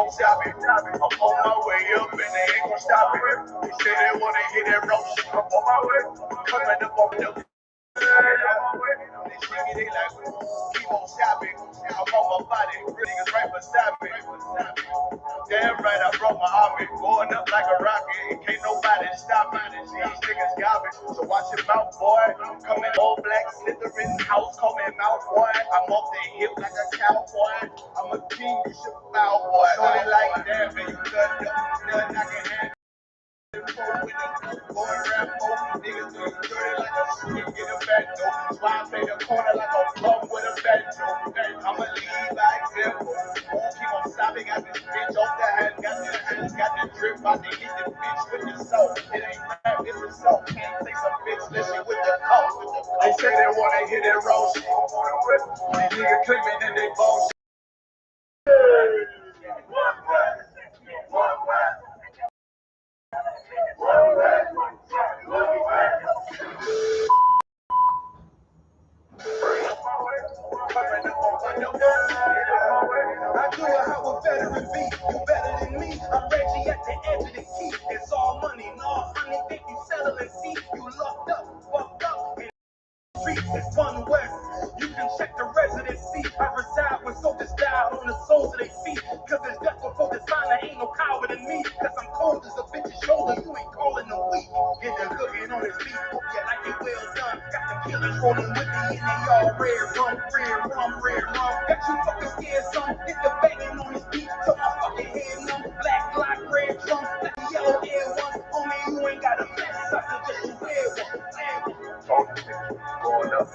gon' stop it. I'm on my way up and they ain't gon' stop it. They say they wanna hit that road shit. I'm on my way. Coming up on the they see me, they like, keep on stopping. I'm on my body, niggas right beside me. Damn right, I brought my army, going up like a rocket. Can't nobody stop me. These niggas garbage, so watch your mouth, boy. Coming all black, slithering house, call me mouth, boy. I'm off the hip like a cowboy. I'm a king, you should bow, boy. Shorty like that, man, you cut up, nothing I can handle. Going around folk, niggas do you dirty like a shit, get a back door. That's why I play the corner like a bum with a back door. I'ma lead by example. Keep on stopping, got this bitch off the hand, got the drip, about to hit the bitch with the soap. It ain't rap, it's a soap. Can't take some bitch, listen with the coat. They say they wanna hit that road shit. These niggas claiming that they bullshit. I do it how a veteran be. You better than me. I'm Reggie at the edge of the key. It's all money, no honey. Think you settling, see you locked up, fucked up. In the streets, it's one west. You can check the residency. I reside when soldiers die on the soles of their feet. Cause it's death before designer, ain't no coward in me. Cause I'm cold as a bitch's shoulder. You ain't calling them weak. Get the cooking on his feet. Hope you like it well done. Got the killers rolling with me and they all red rum, red rum, red rum. Got you fucking scared, son. Hit the banging on his beat till my fucking head numb. Black block, red drum, like the yellow air one. Homie, you ain't got a mess, sucker, just a weird one. Going up,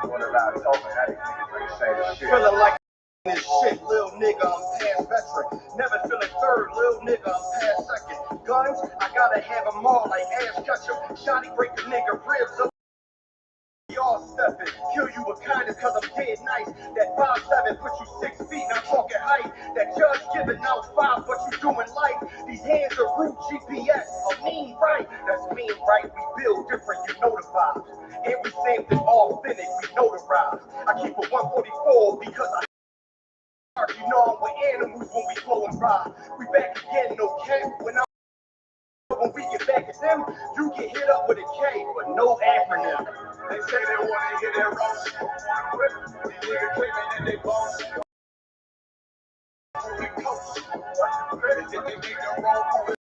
doing a lot of talking, now these niggas ain't saying shit. Feeling like this shit, little nigga, I'm past veteran. Never feeling third, little nigga, I'm past second. Guns, I gotta have them all like Ash Ketchum. Shotty break a nigga ribs up. Y'all stepping, kill you with kindness cause I'm dead nice. That 5'7" put you 6 feet, not talking height. That judge giving out 5, but you doing life. These hands are root GPS, a mean right. That's mean right, we build different, you know the vibes. And we saved it authentic, we notarized. I keep a 144 because you know I'm with animals when we flow and ride. We back again, no cap. When we get back at them, you get hit up with a K, but no acronym. They say they wanna hit that road shit. These niggas claiming that they bullshit. They make the wrong move.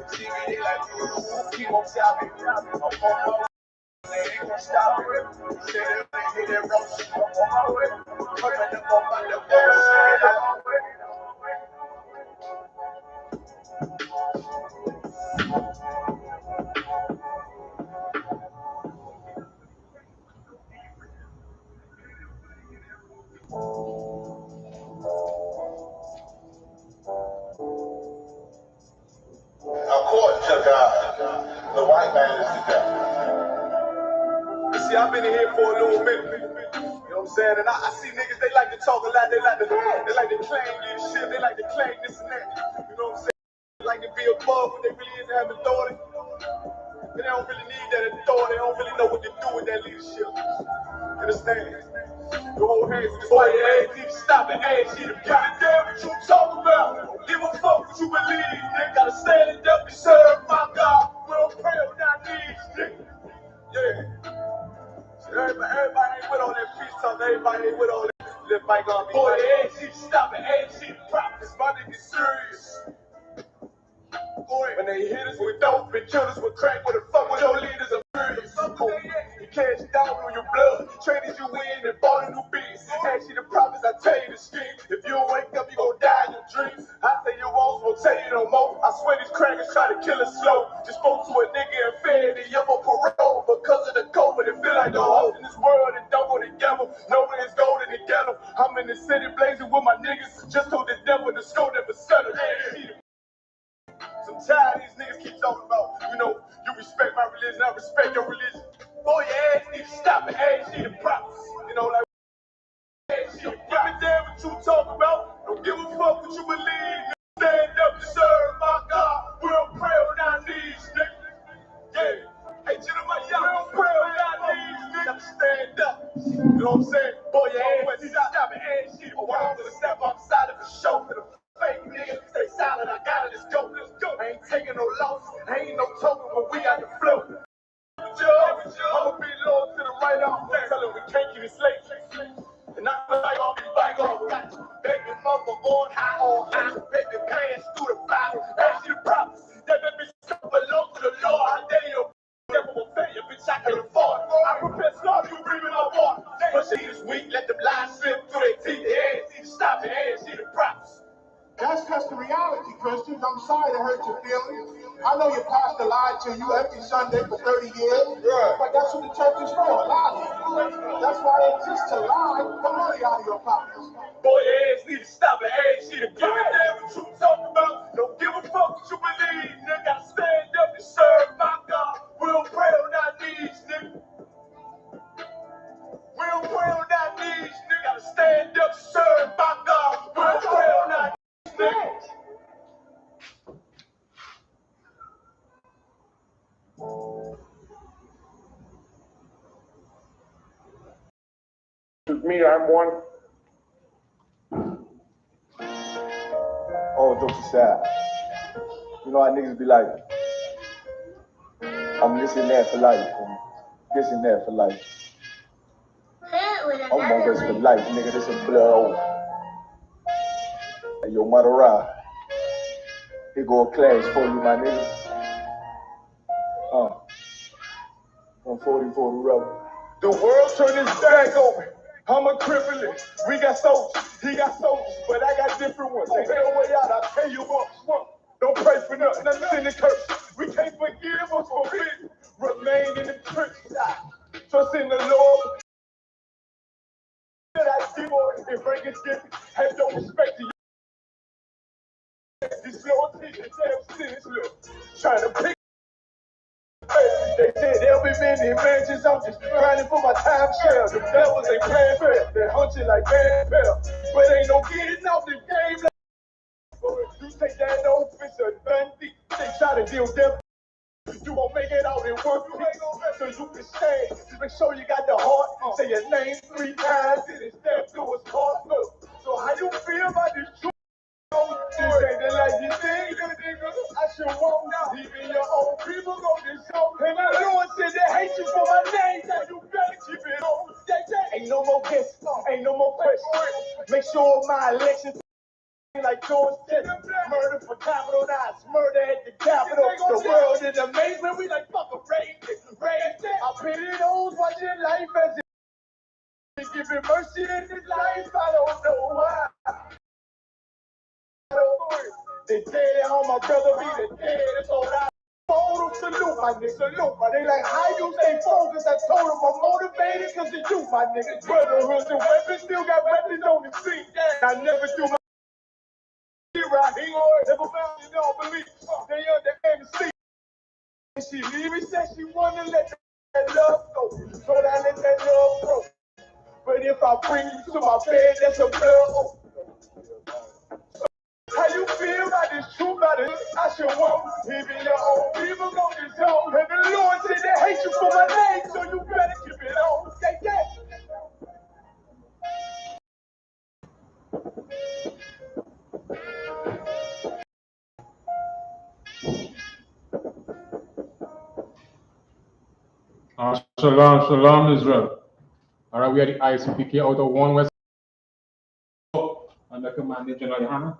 See me, they like, keep on stopping. I'm on my way. They ain't gon' stop it. They say they wanna hit that road shit. I'm on my way. Coming up on my bullshit. According to God, the white man is the devil. See, I've been in here for a little minute. You know what I'm saying? And I see niggas, they like to talk a lot. They like to claim leadership. They like to claim this and that. You know what I'm saying? They like to be above when they really is to have authority. But they don't really need that authority. They don't really know what to do with that leadership. Understand? Your whole hands in this boy, you need to stop it. A.S.U.P.K. Gotta damn what you talk about. Don't give a fuck what you believe. They gotta stand up and serve my God. We don't pray on our knees, nigga. Yeah. Everybody ain't with all that peace talk. Everybody ain't with all that. Let Mike on me. Boy, A.S.U.P.K. stop it. A.S.U.P.K. prophets. My niggas serious. Boy, when they hit us with dope and kill us with crack, what the fuck with your leaders are serious. You cash down on your blood. Traded you in and bought a new beast. Actually, the prophets, I tell you the scheme. If you don't wake up, you gon' die in your dreams. I say your walls won't tell you no more. I swear these crackers try to kill us slow. Just spoke to a nigga and fed the young parole. Because of the COVID, it feel like the hope in this world and don't go together. Nowhere is golden together. I'm in the city blazing with my niggas. Just told the devil the scope never settled. I'm tired of these niggas keep talking about, you know, you respect my religion, I respect your religion. Boy, your ass need to stop it. A.S.U.P.K. prophets. You know, like, A.S.U.P.K. give a damn what you talk about. Don't give a fuck what you believe. Stand up to serve my God. We don't pray on our knees, nigga. Yeah. Hey, gentlemen, y'all don't pray on our knees, nigga. Stand up. You know what I'm saying? Boy, your ass need to stop it. A.S.U.P.K. I'm gonna step outside of the show. slate. And I'm like, all these white girls got baby mother on high, baby pants through the Bible. Ask you the props. That baby so belong to the Lord. I dare you. Never will fail you, bitch. I can afford. I prepare slaughter, you breathing on water. But she this week, let them lies slip through their teeth. They ain't see the stop it, they ain't see the props. That's just the reality, Christians. I'm sorry to hurt your feelings. I know your pastor lied to you every Sunday for 30 years, but that's what the church is for, lying. That's why it exists to lie the money out of your pockets. Boy, your ass need to stop it, ass need to give it damn what you talking about. Don't give a fuck what you believe, nigga. Gotta stand up and serve my God. We'll pray on our knees, nigga. We'll pray on our knees, nigga. Gotta stand up and serve my God. We'll pray on our knees, nigga. Me, I'm one. Oh, jokes aside. You know how niggas be like, I'm this and that for life, and this and that for life. I'm always for life, nigga. This is blood. Hey, yo, Madara. Here go a class for you, my nigga. 140 for the rubber. The world turned its back on me. I'm a cripple. We got soldiers, he got soldiers, but I got different ones. Ain't no way out, I'll tell you what. Don't pray for nothing, nothing in the curse. We can't forgive us for sin. Remain in the church. Trust in the Lord. That I give on and break his gift. Have no respect to you. This Lord teaching damn sinners, look. Trying to pick. They said there'll be many mansions. I'm just grinding for my time share. The devils ain't playing fair. They hunt you like bad bell. But ain't no getting out the game. Like you take that offense or nothing. They try to deal death. You won't make it out in one piece. So you can stand. Just make sure you got the heart. Say your name 3 times. And it's step through his heart. So how you feel about this truth? This ain't the life you think, nigga. I should want now. Even your own people go this show. And my Lord said they hate you for my name. So you better keep it on. Ain't no more guess. Ain't no more question. Make sure my election like George said. Murder for capital I's. Murder at the Capitol. The world is amazing. We like fuck a raise. I pity those watching life as it. Giving mercy in this life. I don't know why. They dead on my brother be the dead. That's all I told them. Salute my nigga. Salute my nigga. Like how you stay focused? I told them I'm motivated because of you, my nigga. Brotherhoods and weapons still got weapons on the scene. I never do my right here. Never found you don't believe. They understand the sleep. And she leave me said she wanna let that love go. So I let that love go. But if I bring you to my bed, that's a blow. How you feel about this truth, about this? I should want even your own people go this home. And the Lord said they hate you for my name, so you better keep it on. Say that. Shalom, shalom, Israel. All right, we are the I.S.U.P.K out of 1 West under command of GEN.YAHANNA.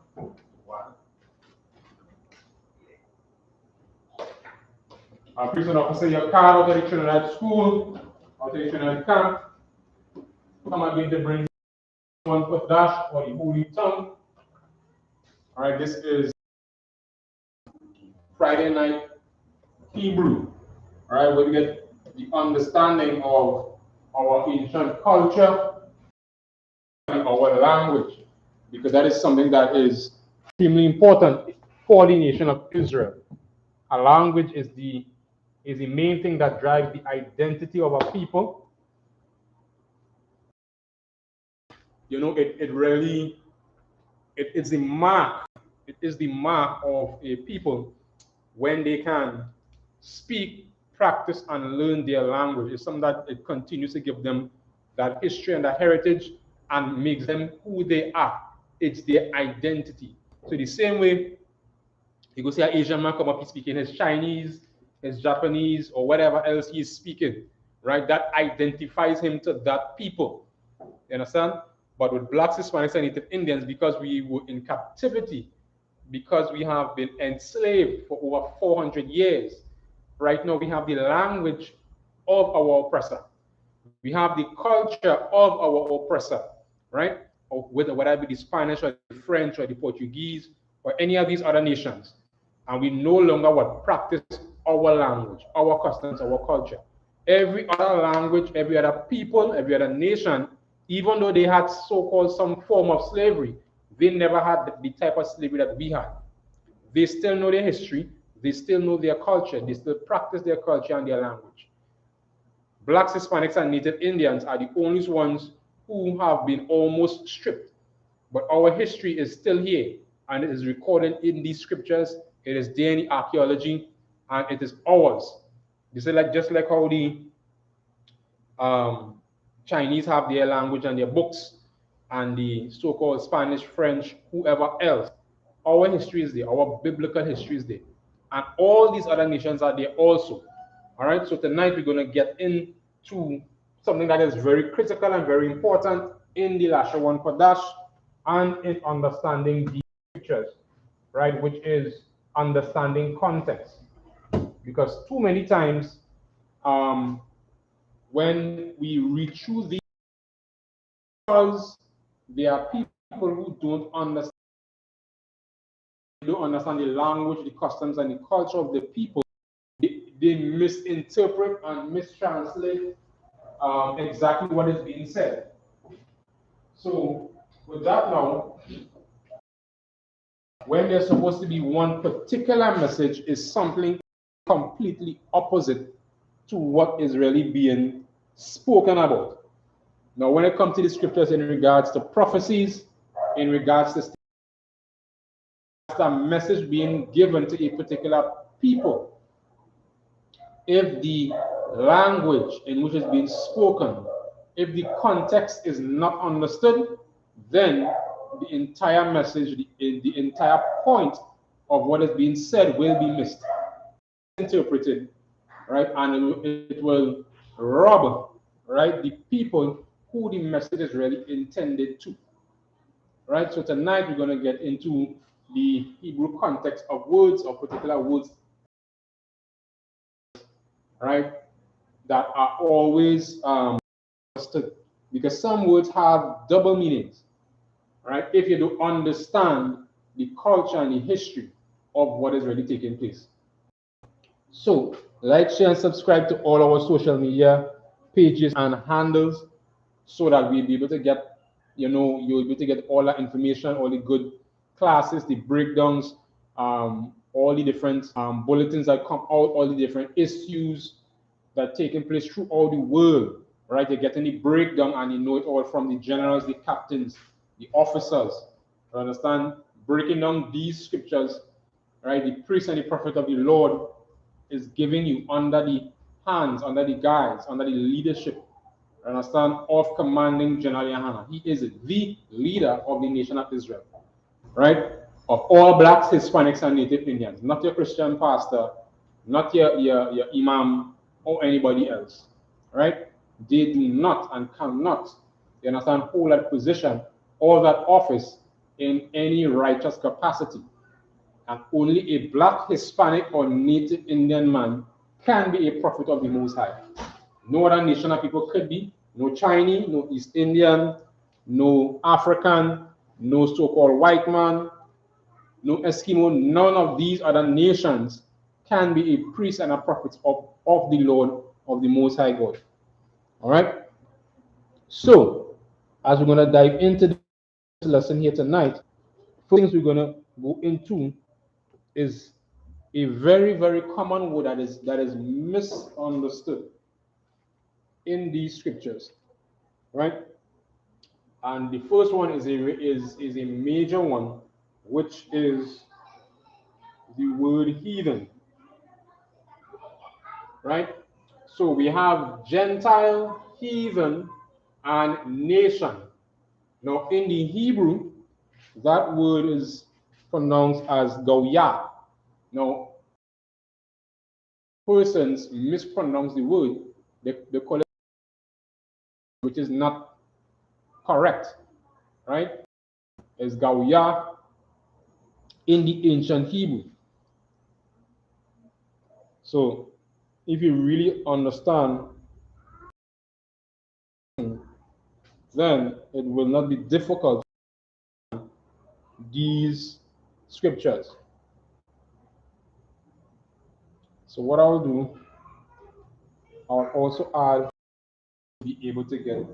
I'm prison officer, your card out of the Trinidad school, out of the Trinidad camp. Come again to bring one Qadash or the Holy Tongue. All right, this is Friday night Hebrew. All right, where we get the understanding of our ancient culture, our language, because that is something that is extremely important for the nation of Israel. A language is the main thing that drives the identity of a people. You know, it really is the mark. It is the mark of a people when they can speak, practice, and learn their language. It's something that it continues to give them that history and that heritage and makes them who they are. It's their identity. So the same way you go see an Asian man come up, he's speaking his Chinese, his Japanese, or whatever else he's speaking, right? That identifies him to that people. You understand? But with blacks, Hispanics, and Native Indians, because we were in captivity, because we have been enslaved for over 400 years, right now we have the language of our oppressor. We have the culture of our oppressor, right? Or whether it be the Spanish or the French or the Portuguese or any of these other nations. And we no longer what practice our language, our customs, our culture. Every other language, every other people, every other nation, even though they had so-called some form of slavery, they never had the type of slavery that we had. They still know their history, they still know their culture, they still practice their culture and their language. Blacks, Hispanics, and Native Indians are the only ones who have been almost stripped. But our history is still here, and it is recorded in these scriptures. It is there in the archaeology, and it is ours. This is like just like how the Chinese have their language and their books, and the so-called Spanish, French, whoever else. Our history is there. Our biblical history is there, and all these other nations are there also. All right. So tonight we're going to get into something that is very critical and very important in the Lashawan Qadash and in understanding the scriptures, right? Which is understanding context, because too many times when we read through these, because there are people who don't understand the language, the customs, and the culture of the people. They misinterpret and mistranslate exactly what is being said. So with that now, when there's supposed to be one particular message, is something completely opposite to what is really being spoken about. Now, when it comes to the scriptures in regards to prophecies, in regards to a message being given to a particular people, if the language in which it's being spoken, if the context is not understood, then the entire message, the entire point of what is being said will be misinterpreted, right? And it will rob, right, the people who the message is really intended to, right? So tonight we're going to get into the Hebrew context of words, or particular words, right, that are always understood, because some words have double meanings, right? If you don't understand the culture and the history of what is really taking place. So, like, share, and subscribe to all our social media pages and handles, so that we'll be able to get, you'll be able to get all that information, all the good classes, the breakdowns, all the different bulletins that come out, all the different issues that are taking place throughout the world, right? You're getting the breakdown, and you know it all from the generals, the captains, the officers. You understand? Breaking down these scriptures, right? The priest and the prophet of the Lord is giving you under the hands, under the guides, under the leadership, understand, of commanding Gen.YAHANNA. He is the leader of the nation of Israel, right? Of all blacks, Hispanics, and Native Indians, not your Christian pastor, not your imam, or anybody else, right? They do not and cannot, you understand, hold that position or that office in any righteous capacity. And only a black, Hispanic, or Native Indian man can be a prophet of the Most High. No other nation of people could be. No Chinese, no East Indian, no African, no so-called white man, no Eskimo. None of these other nations can be a priest and a prophet of the Lord, of the Most High God. All right? So, as we're going to dive into this lesson here tonight, first things we're going to go into is a very, very common word that is misunderstood in these scriptures, right? And the first one is a major one, which is the word heathen, right? So we have Gentile, heathen, and nation. Now in the Hebrew, that word is pronounced as Goyah. Now, persons mispronounce the word, they call it, which is not correct, right, is Gawya in the ancient Hebrew. So if you really understand, then it will not be difficult to understand these scriptures. So what I'll do, I'll also add to be able to get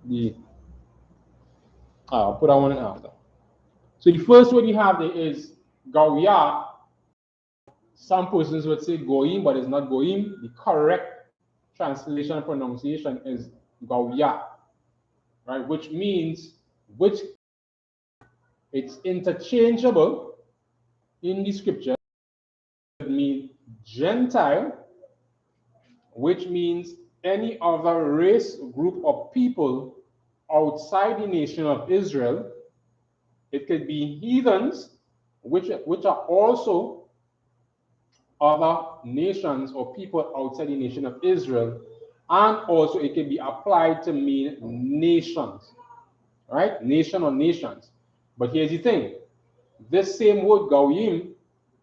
the, I'll put that one in after. So the first word you have there is Gawya. Some persons would say Goyim, but it's not Goyim. The correct translation and pronunciation is Gawya, right? Which means, it's interchangeable in the scripture. It means Gentile, which means any other race, group of people outside the nation of Israel. It could be heathens, which are also other nations or people outside the nation of Israel, and also it can be applied to mean nations, right? Nation or nations. But here's the thing: this same word Goyim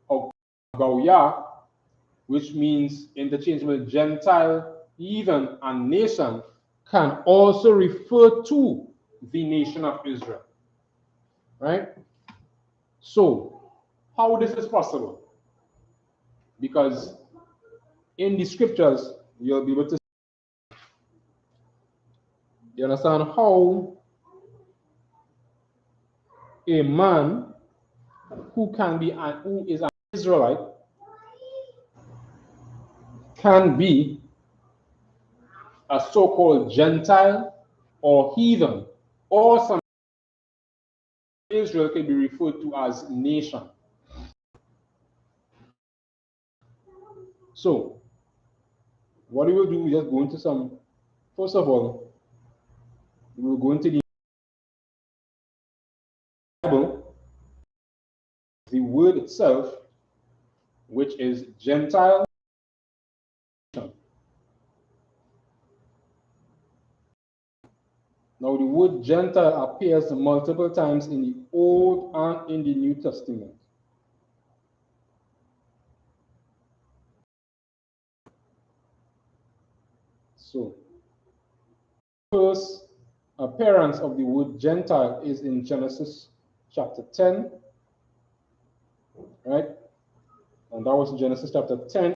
or Gawya, which means interchangeable Gentile, heathen, and nation, can also refer to the nation of Israel, right? So, how this is possible? Because in the scriptures, you'll be able to, you understand how a man who is an Israelite can be a so-called Gentile or heathen, or some Israel can be referred to as nation. So, what we will do, we just go into some, first of all, we will go into the Bible, the word itself, which is Gentile. Now, the word Gentile appears multiple times in the Old and in the New Testament. So, first appearance of the word Gentile is in Genesis chapter 10, right? And that was Genesis chapter 10,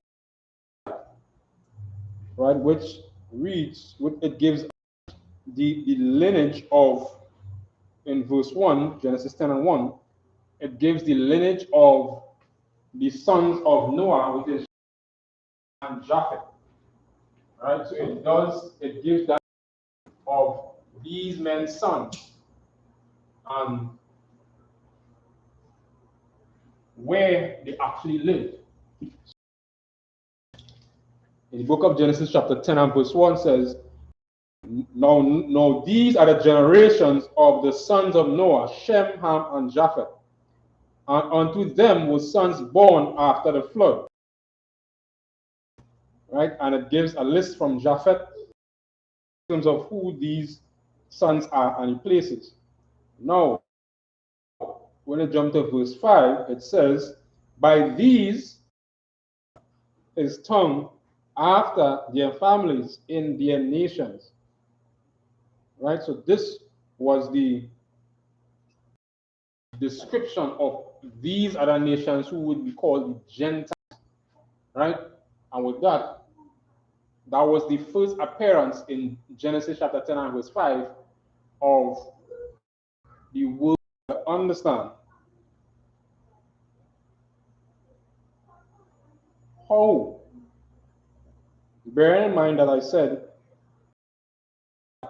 right? Which reads, it gives the lineage of, in verse 1, Genesis 10 and 1, it gives the lineage of the sons of Noah, which is and Japheth, right? So it gives that of these men's sons and where they actually lived. In the book of Genesis chapter 10 and verse 1 says, Now these are the generations of the sons of Noah, Shem, Ham, and Japheth. And unto them were sons born after the flood. Right? And it gives a list from Japheth in terms of who these sons are and places. Now, when you jump to verse 5, it says, By these is tongue after their families in their nations. Right? So this was the description of these other nations who would be called the Gentiles. Right? And with that, that was the first appearance in Genesis chapter 10 and verse 5 of the word to understand how, bearing in mind that I said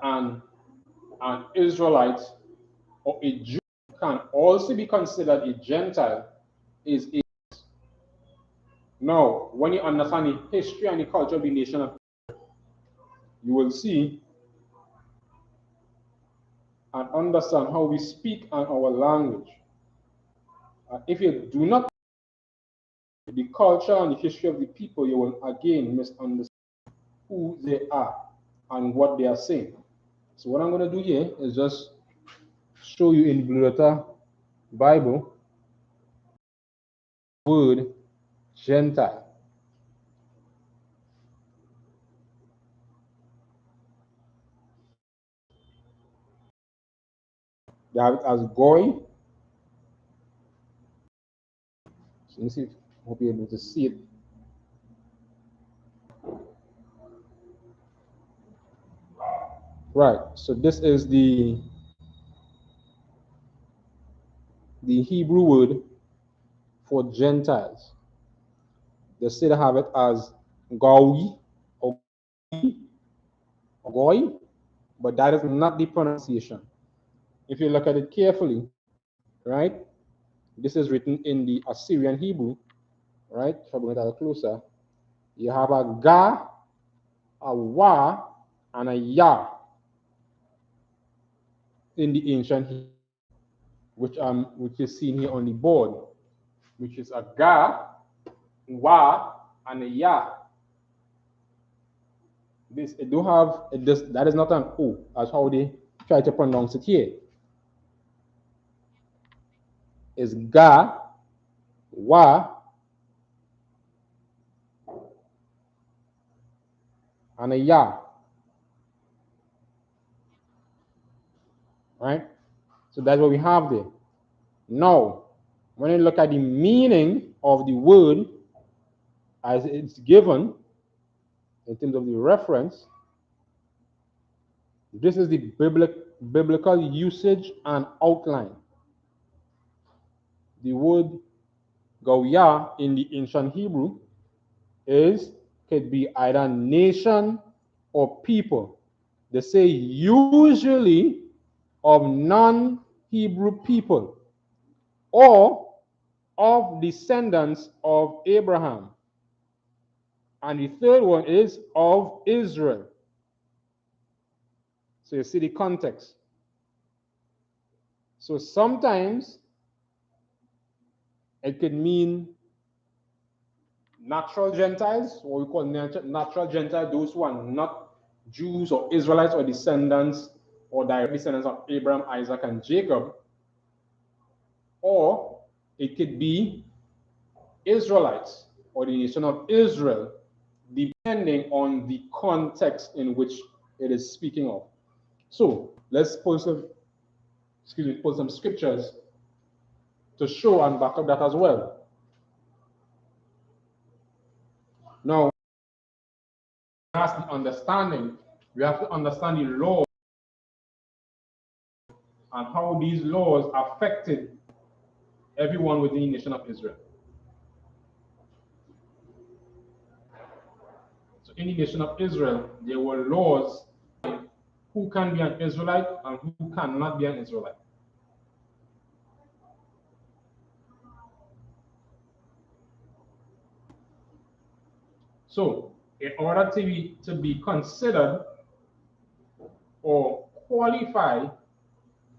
an Israelite or a Jew can also be considered a Gentile is a. Now, when you understand the history and the culture of the nation of Israel, you will see and understand how we speak and our language. If you do not know the culture and the history of the people, you will again misunderstand who they are and what they are saying. So what I'm going to do here is just show you in the Blue Letter Bible word Gentile. They have it as Goy. So let me see if I hope you're able to see it. Right. So this is the Hebrew word for Gentiles. They say they have it as Goy or Goy, but that is not the pronunciation. If you look at it carefully, right, this is written in the Assyrian Hebrew, right? If I bring it a little closer, you have a Ga, a Wa, and a Ya in the ancient Hebrew, which is seen here on the board, which is a Ga, Wa, and a Ya. This it do have it does that is not an O as how they try to pronounce it here. It's Ga, Wa, and a Ya. Right? So that's what we have there. Now, when you look at the meaning of the word as it's given in terms of the reference, this is the biblical usage and outline. The word Goya in the ancient Hebrew could be either nation or people. They say usually of non-Hebrew people or of descendants of Abraham. And the third one is of Israel. So you see the context. So sometimes it could mean natural Gentiles, what we call natural Gentiles, those who are not Jews or Israelites or descendants or direct descendants of Abraham, Isaac, and Jacob. Or it could be Israelites or the nation of Israel, depending on the context in which it is speaking of. So let's pull some scriptures to show and back up that as well. Now, that's the understanding. We have to understand the law and how these laws affected everyone within the nation of Israel. So in the nation of Israel, there were laws who can be an Israelite and who cannot be an Israelite. So in order to be considered or qualified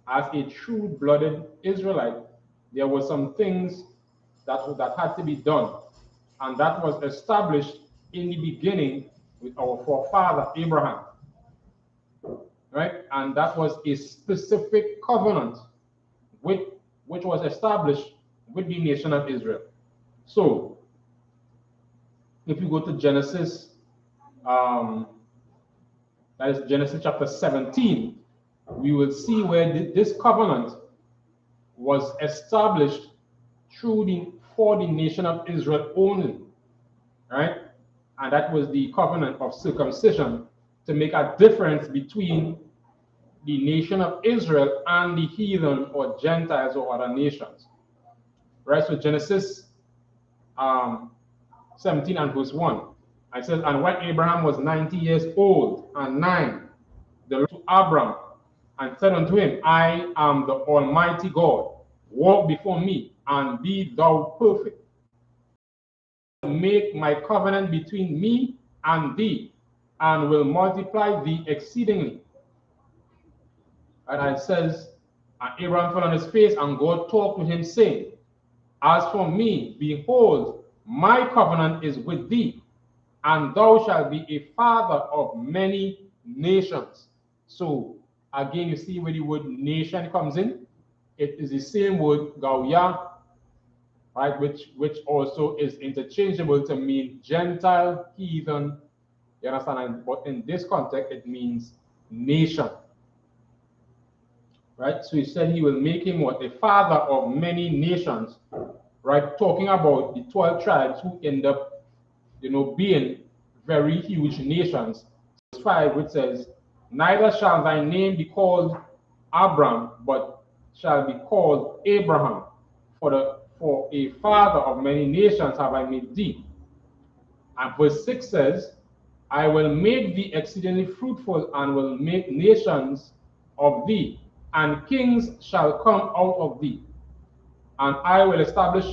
as a true-blooded Israelite, there were some things that had to be done. And that was established in the beginning with our forefather Abraham. Right? And that was a specific covenant which was established with the nation of Israel. So, if you go to Genesis, that is Genesis chapter 17, we will see where this covenant was established for the nation of Israel only, right? And that was the covenant of circumcision to make a difference between the nation of Israel and the heathen or Gentiles or other nations, right? So Genesis 17 and verse 1, it says, and when Abraham was 90 years old and 9, the Lord to Abram and said unto him, I am the Almighty God. Walk before me and be thou perfect. Make my covenant between me and thee, and will multiply thee exceedingly. And it says, and Abraham fell on his face, and God talked to him, saying, as for me, behold, my covenant is with thee, and thou shalt be a father of many nations. So Again, you see where the word nation comes in. It is the same word Gawya, right, which also is interchangeable to mean Gentile, heathen. You understand? But in this context, it means nation. Right? So he said he will make him what? A father of many nations. Right? Talking about the 12 tribes who end up, being very huge nations. Verse 5, which says, neither shall thy name be called Abram, but shall be called Abraham. For a father of many nations have I made thee. And verse 6 says, I will make thee exceedingly fruitful, and will make nations of thee, and kings shall come out of thee. And I will establish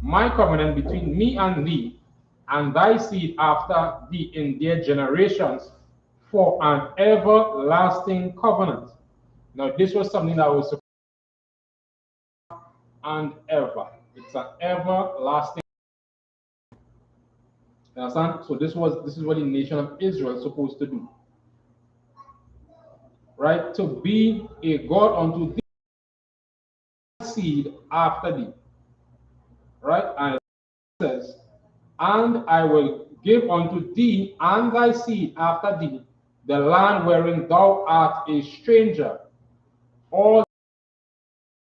my covenant between me and thee, and thy seed after thee in their generations, for an everlasting covenant. Now, this was something that was and ever. It's an everlasting. You understand? So this is what the nation of Israel is supposed to do. Right? To be a God unto thee, seed after thee. Right? And it says, and I will give unto thee and thy seed after thee the land wherein thou art a stranger, all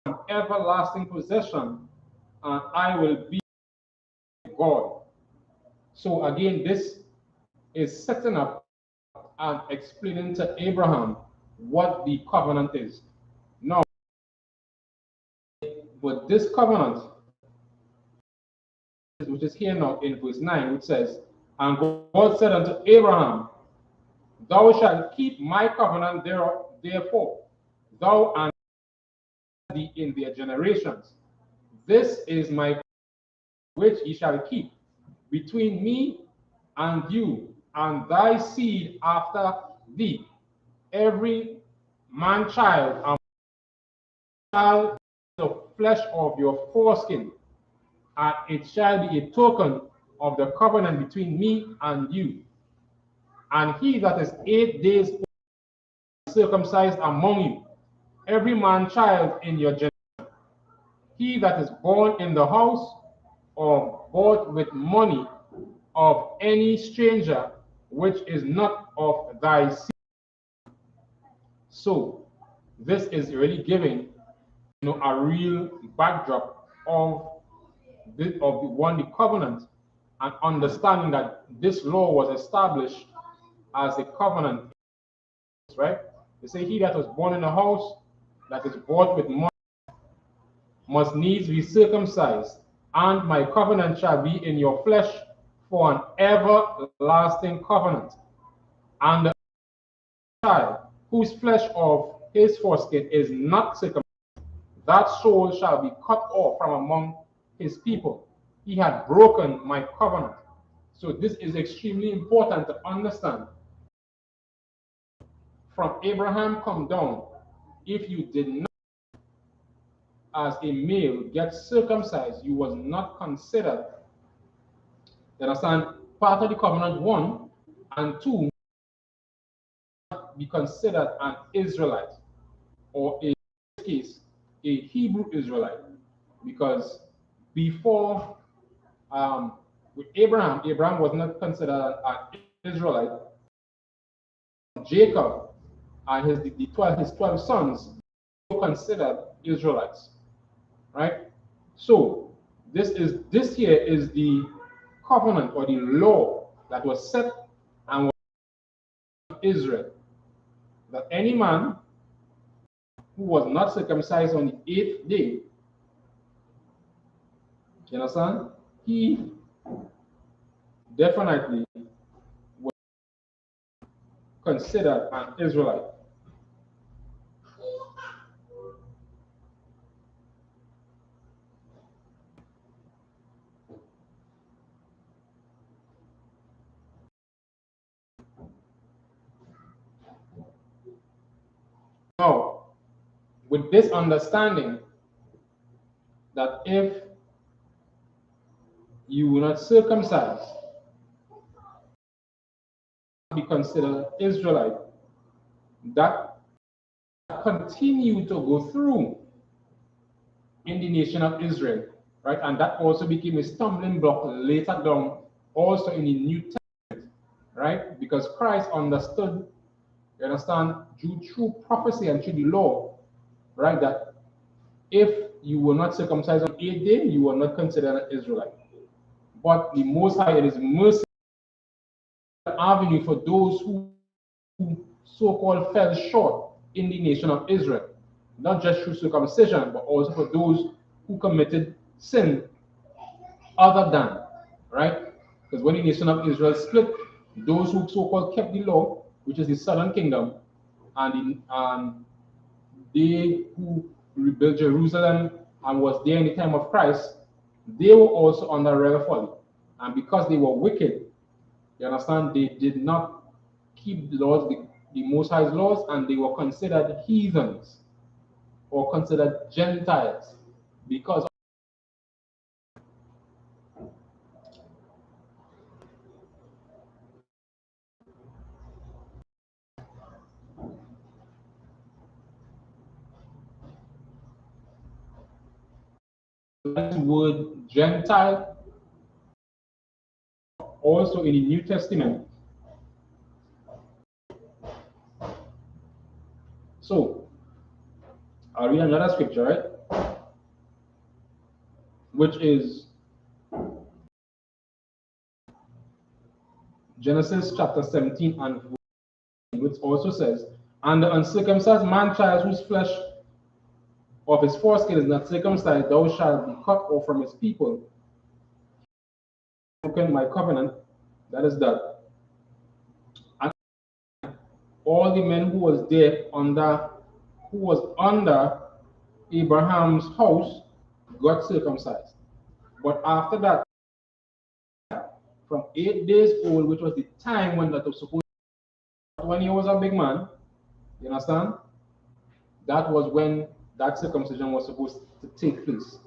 an everlasting possession, and I will be God. So again, this is setting up and explaining to Abraham what the covenant is. Now, but this covenant, which is here now in verse 9, which says, and God said unto Abraham, thou shalt keep my covenant therefore, thou and thee in their generations. This is my covenant which ye shall keep between me and you and thy seed after thee, every man child and child the flesh of your foreskin, and it shall be a token of the covenant between me and you. And he that is 8 days circumcised among you, every man child in your generation, he that is born in the house or bought with money of any stranger which is not of thy seed. So this is really giving a real backdrop of the covenant, and understanding that this law was established as a covenant, right? They say he that was born in a house that is bought with money must needs be circumcised, and my covenant shall be in your flesh for an everlasting covenant. And the child whose flesh of his foreskin is not circumcised, that soul shall be cut off from among his people. He had broken my covenant. So this is extremely important to understand. From Abraham come down, if you did not as a male get circumcised, you was not considered, you understand, part of the covenant, one, and two, be considered an Israelite, or in this case, a Hebrew Israelite, because before with Abraham was not considered an Israelite. Jacob and his 12 sons were considered Israelites, right? So this here is the covenant or the law that was set and was Israel, that any man who was not circumcised on the 8th day, you understand, he definitely was considered an Israelite. Now, with this understanding that if you were not circumcised, be considered Israelite, that continue to go through in the nation of Israel, right? And that also became a stumbling block later down, also in the New Testament, right? Because Christ understood, you understand, through prophecy and through the law, right, that if you were not circumcised on 8th day, you were not considered an Israelite. But the Most High, it is mercy avenue for those who so-called fell short in the nation of Israel, not just through circumcision, but also for those who committed sin other than, right? Because when the nation of Israel split, those who so-called kept the law, which is the southern kingdom, and they who rebuilt Jerusalem and was there in the time of Christ, they were also under royal folly. And because they were wicked, you understand, they did not keep the laws, the Most High's laws, and they were considered heathens or considered Gentiles because the word Gentile also in the New Testament. So I'll read another scripture, right? Which is Genesis chapter 17 and which also says, and the uncircumcised man child whose flesh of his foreskin is not circumcised, thou shalt be cut off from his people. Broken my covenant, that is that. And all the men who was there who was under Abraham's house got circumcised. But after that, from 8 days old, which was the time when that was supposed to, when he was a big man, you understand? That was when that circumcision was supposed to take place.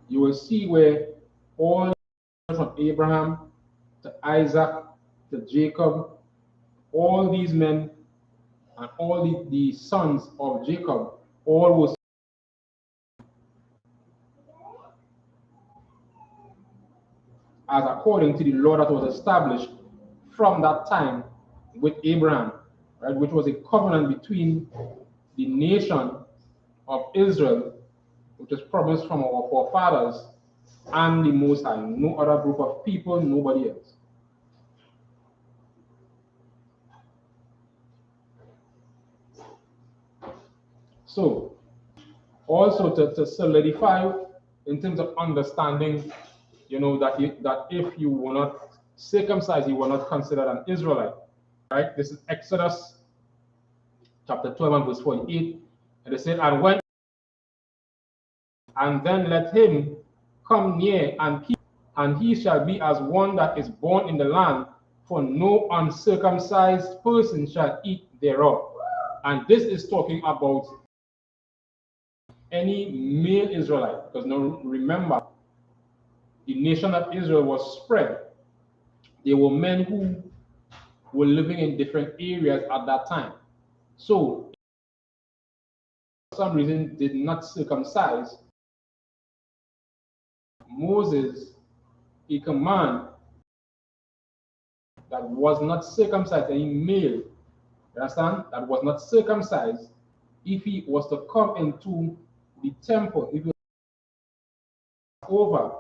You will see where all from Abraham to Isaac to Jacob, all these men and all the sons of Jacob, all was as according to the law that was established from that time with Abraham, right, which was a covenant between the nation of Israel, which was promised from our forefathers, and the Most High. No other group of people, nobody else. So, also to solidify in terms of understanding, you know, that if you were not circumcised, you were not considered an Israelite, right? This is Exodus chapter 12 and verse 48. And it said, and then let him come near and keep, and he shall be as one that is born in the land, for no uncircumcised person shall eat thereof. And this is talking about any male Israelite, because now remember, the nation of Israel was spread. There were men who were living in different areas at that time. So, for some reason, did not circumcise, Moses, a command that was not circumcised, any male, you understand, that was not circumcised, if he was to come into the temple, if he was over,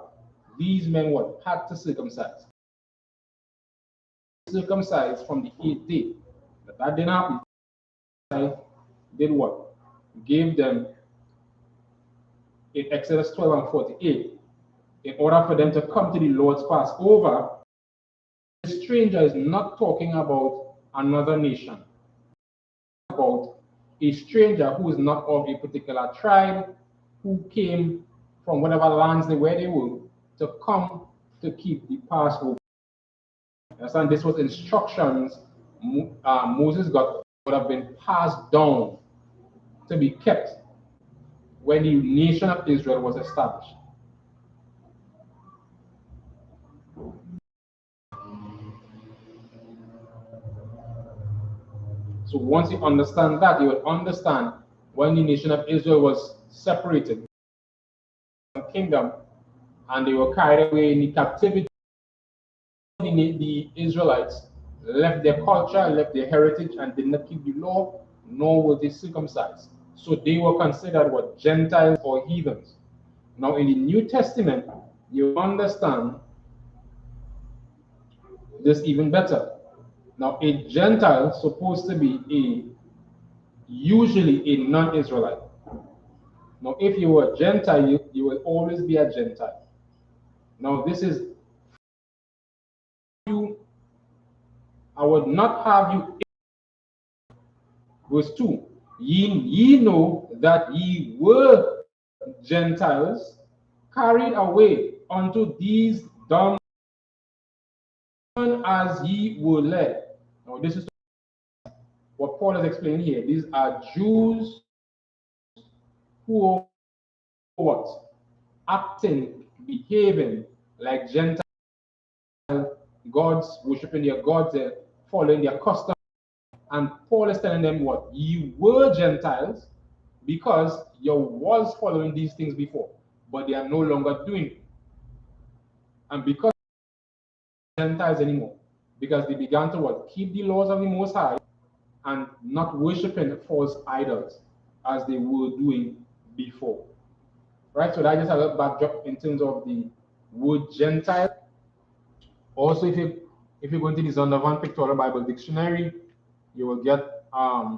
these men would had to circumcise. Circumcised from the 8th day. But that didn't happen. Did what? Gave them in Exodus 12 and 48, in order for them to come to the Lord's Passover. The stranger is not talking about another nation, about a stranger who is not of a particular tribe, who came from whatever lands where they were, to come to keep the Passover. And this was instructions Moses got, would have been passed down to be kept when the nation of Israel was established. So once you understand that, you will understand when the nation of Israel was separated from the kingdom and they were carried away in captivity. The Israelites left their culture, left their heritage, and did not keep the law, nor were they circumcised. So they were considered what? Gentiles or heathens. Now in the New Testament, you understand this even better. Now a Gentile is supposed to be usually a non-Israelite. Now if you were a Gentile, you will always be a Gentile. Now this is you. I would not have you. Verse 2, ye know that ye were Gentiles carried away unto these dumb as ye were led. Now this is what Paul is explaining here. These are Jews who are what? Acting, behaving like Gentile gods, worshiping their gods, following their customs. And Paul is telling them what? You were Gentiles because you was following these things before, but they are no longer doing it. And because Gentiles anymore, because they began to what? Keep the laws of the Most High and not worshiping false idols as they were doing before. Right? So that just a little backdrop in terms of the word Gentile. Also, if you go into the Zondervan Pictorial Bible Dictionary, you will get a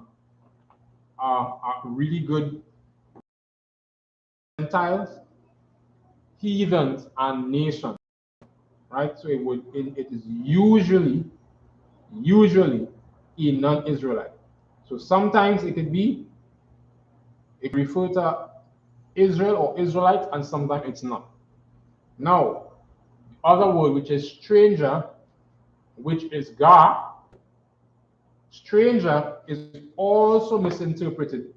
really good Gentiles, heathens, and nations. Right? So it is usually a non-Israelite. So sometimes it refer to Israel or Israelite, and sometimes it's not. Now, the other word, which is stranger, which is gar, stranger is also misinterpreted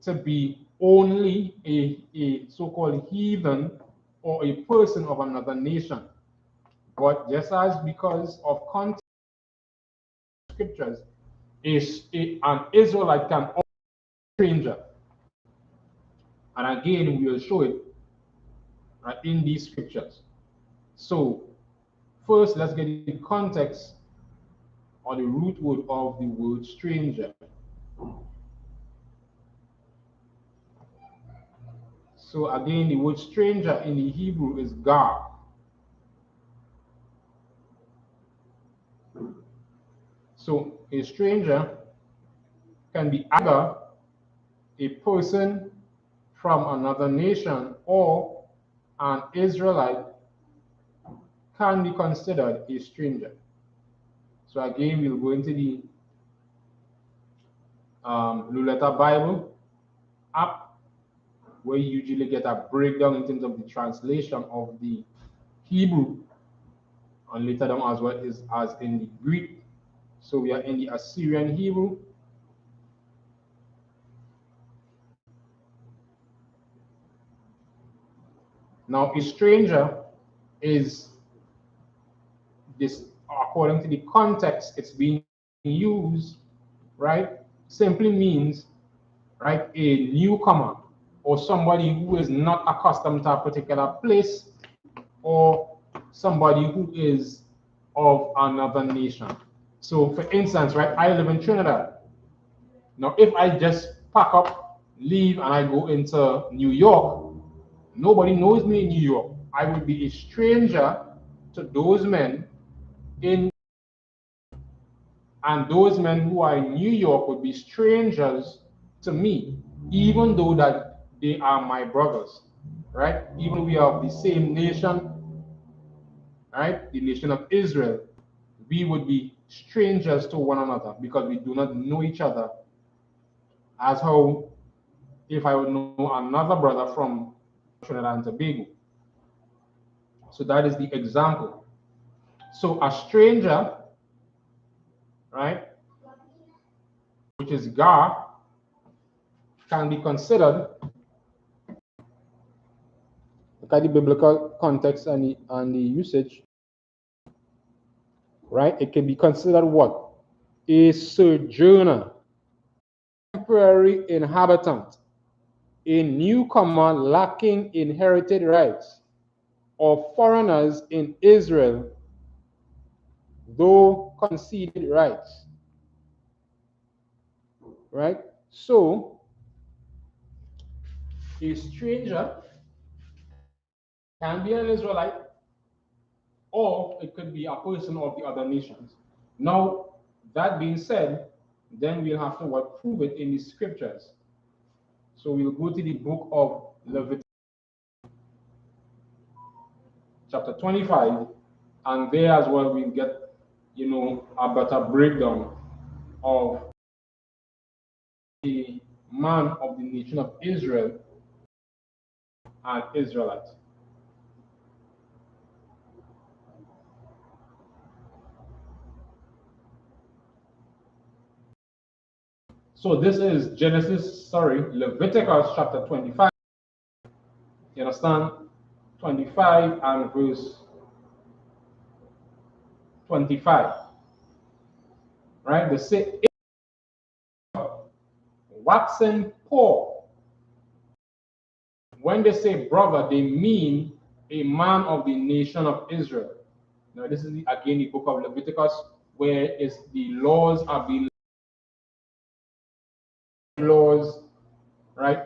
to be only a so-called heathen or a person of another nation. But just as because of context scriptures, an Israelite can also be a stranger. And again, we will show it right in these scriptures. So first, let's get the context or the root word of the word stranger. So again, the word stranger in the Hebrew is gar. So a stranger can be either a person from another nation or an Israelite can be considered a stranger. So again, we'll go into the Luleta Bible app, where you usually get a breakdown in terms of the translation of the Hebrew, and later down as well as in the Greek. So we are in the Assyrian Hebrew. Now a stranger is this, according to the context it's being used, right, simply means, right, a newcomer or somebody who is not accustomed to a particular place or somebody who is of another nation. So for instance, right, I live in Trinidad. Now if I just pack up, leave, and I go into New York, nobody knows me in New York. I would be a stranger to those men in, and those men who are in New York would be strangers to me, even though that they are my brothers, right? Even we are of the same nation, right? The nation of Israel, we would be strangers to one another because we do not know each other, as how if I would know another brother from Trinidad and Tobago. So that is the example. So a stranger, right, which is gar, can be considered, look at the biblical context and the usage, right? It can be considered what? a sojourner, temporary inhabitant, a newcomer lacking inherited rights, or foreigners in Israel, though conceded rights. Right? So, a stranger can be an Israelite, or it could be a person of the other nations. Now, that being said, then we'll have to prove it in the scriptures. So we'll go to the book of Leviticus, chapter 25, and there as well we'll get, a better breakdown of the man of the nation of Israel and Israelite. So this is Leviticus chapter 25. You understand? 25 and verse 25. Right? They say, waxen poor. When they say brother, they mean a man of the nation of Israel. Now, this is again the book of Leviticus, where the laws are being right?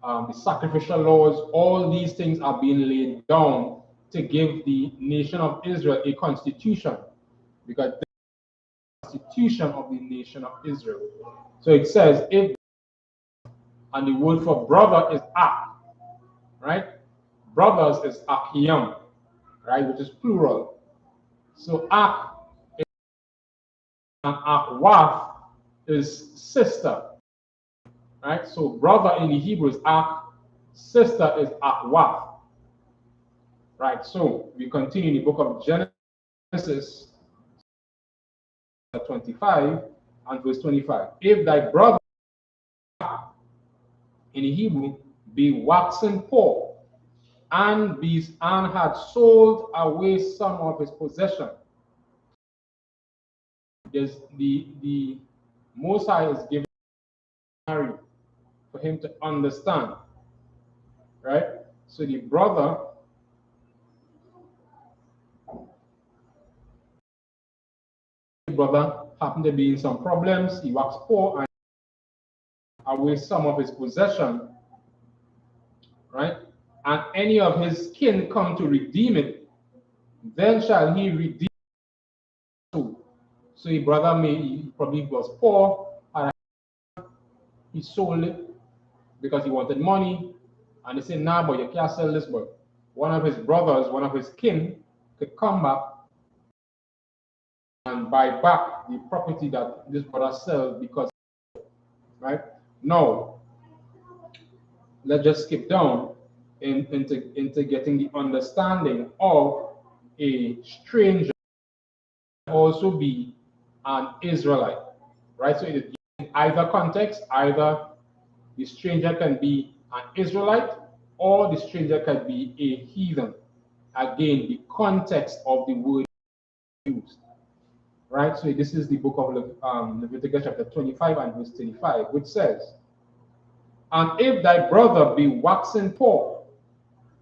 The sacrificial laws, all these things are being laid down to give the nation of Israel a constitution, because the constitution of the nation of Israel. So it says, and the word for brother is ak, right? Brothers is achiam, right, which is plural. So ak and akwaf is sister, right? So brother in the Hebrew is ak, sister is akwaf, right? So we continue in the book of Genesis 25 and verse 25. If thy brother in the Hebrew be waxen poor, and had sold away some of his possession, there's the Most High is giving for him to understand, right? So the brother happened to be in some problems. He waxed poor and away some of his possession, right? And any of his kin come to redeem it, then shall he redeem it. So the brother he probably was poor and he sold it because he wanted money, and they said, nah, but you can't sell this. But one of his brothers, one of his kin, could come back and buy back the property that this brother sold, because, right? Now, let's just skip down into getting the understanding of a stranger also be an Israelite, right? So in either context, either the stranger can be an Israelite or the stranger can be a heathen. Again, the context of the word used, right? So this is the book of Leviticus chapter 25 and verse 35, which says, and if thy brother be waxen poor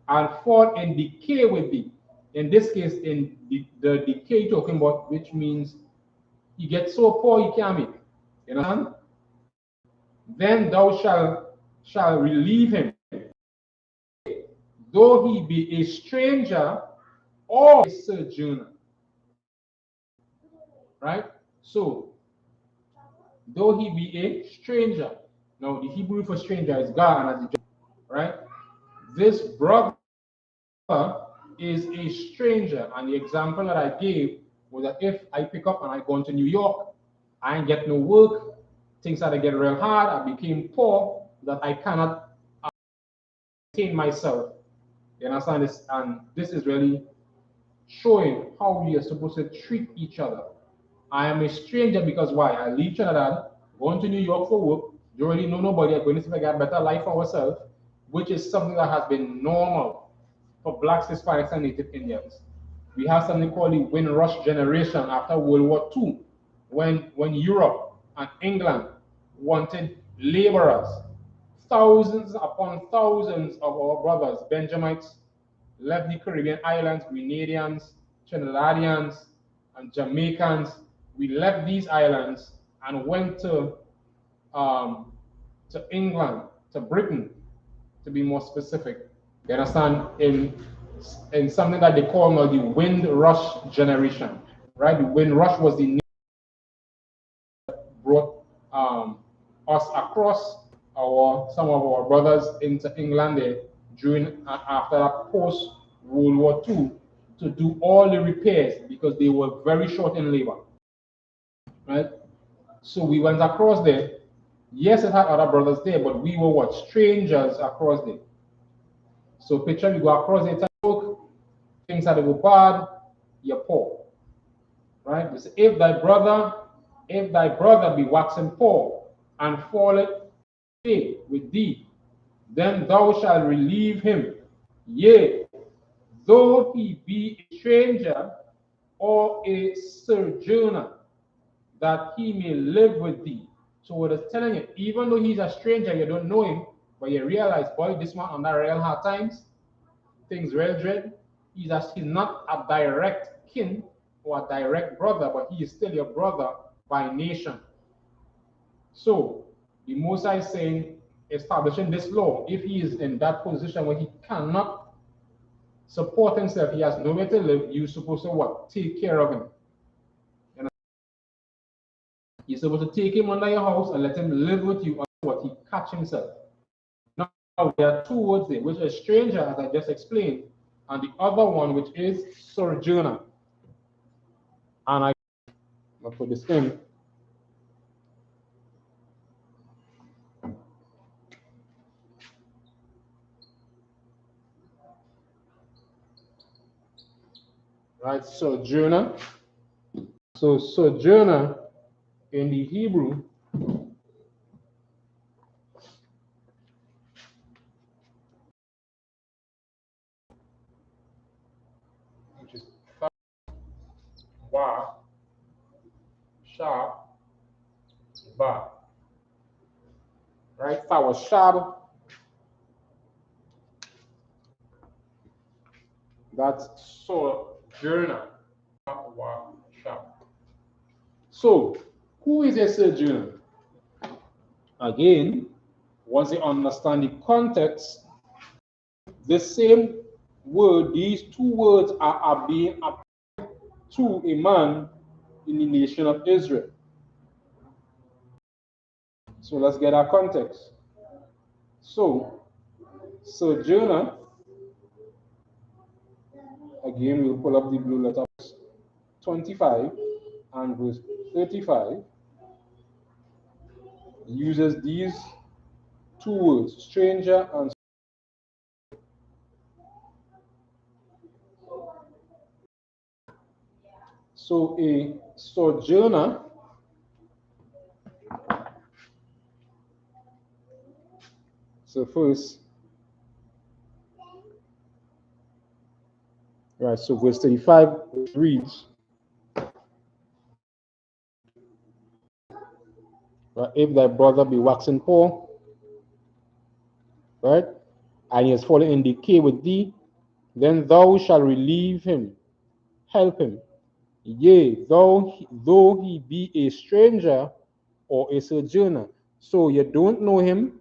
and fall in decay with thee, in this case, in the decay talking about, which means he gets so poor he can't make, you know, then thou shall relieve him, though he be a stranger or a sojourner, right? So, though he be a stranger, now the Hebrew for stranger is God, right? This brother is a stranger, and the example that I gave was that if I pick up and I go into New York, I ain't get no work, things started to get real hard, I became poor, that I cannot maintain myself. You understand this? And this is really showing how we are supposed to treat each other. I am a stranger because why? I leave Trinidad, going to New York for work, don't really know nobody, I'm going to see if I get a better life for ourselves, which is something that has been normal for Blacks, Hispanics, and Native Indians. We have something called the Windrush generation after World War II, when Europe and England wanted laborers. Thousands upon thousands of our brothers, Benjamites, left the Caribbean islands, Grenadians, Trinidadians, and Jamaicans. We left these islands and went to England, to Britain, to be more specific. You understand? In something that they call now the Windrush generation, right? The Windrush was the name that brought us across some of our brothers into England there during after that post World War II to do all the repairs because they were very short in labor, right? So we went across there. Yes, it had other brothers there, but we were what? Strangers across there. So picture you go across there, look, things that go bad, you're poor. Right? You say, if thy brother be waxen poor and falleth sick with thee, then thou shalt relieve him. Yea, though he be a stranger or a sojourner, that he may live with thee. So what it's telling you, even though he's a stranger, you don't know him, but you realize, boy, this one under real hard times, things real dread. He's not a direct kin or a direct brother, but he is still your brother by nation. So the Mosai is saying, establishing this law, if he is in that position where he cannot support himself, he has nowhere to live, you're supposed to what? Take care of him. You're supposed to take him under your house and let him live with you until what he catch himself. Now there are two words there, which is stranger, as I just explained, and the other one, which is sojourner. And I'm gonna put this in. Right, sojourner. So sojourner in the Hebrew which is wa, sha, ba. Right, shab. That's sojourner. Wa, shab. So, who is a sojourner? Again, once you understand the context, the same word, these two words are being applied to a man in the nation of Israel. So let's get our context. So, sojourner, again, we'll pull up the blue letter 25 and verse 35, uses these two words, stranger and so a sojourner so first, right, so verse 35 reads, right, if thy brother be waxen poor, right, and he has fallen in decay with thee, then thou shalt relieve him, help him. Yea, though he be a stranger or a sojourner. So you don't know him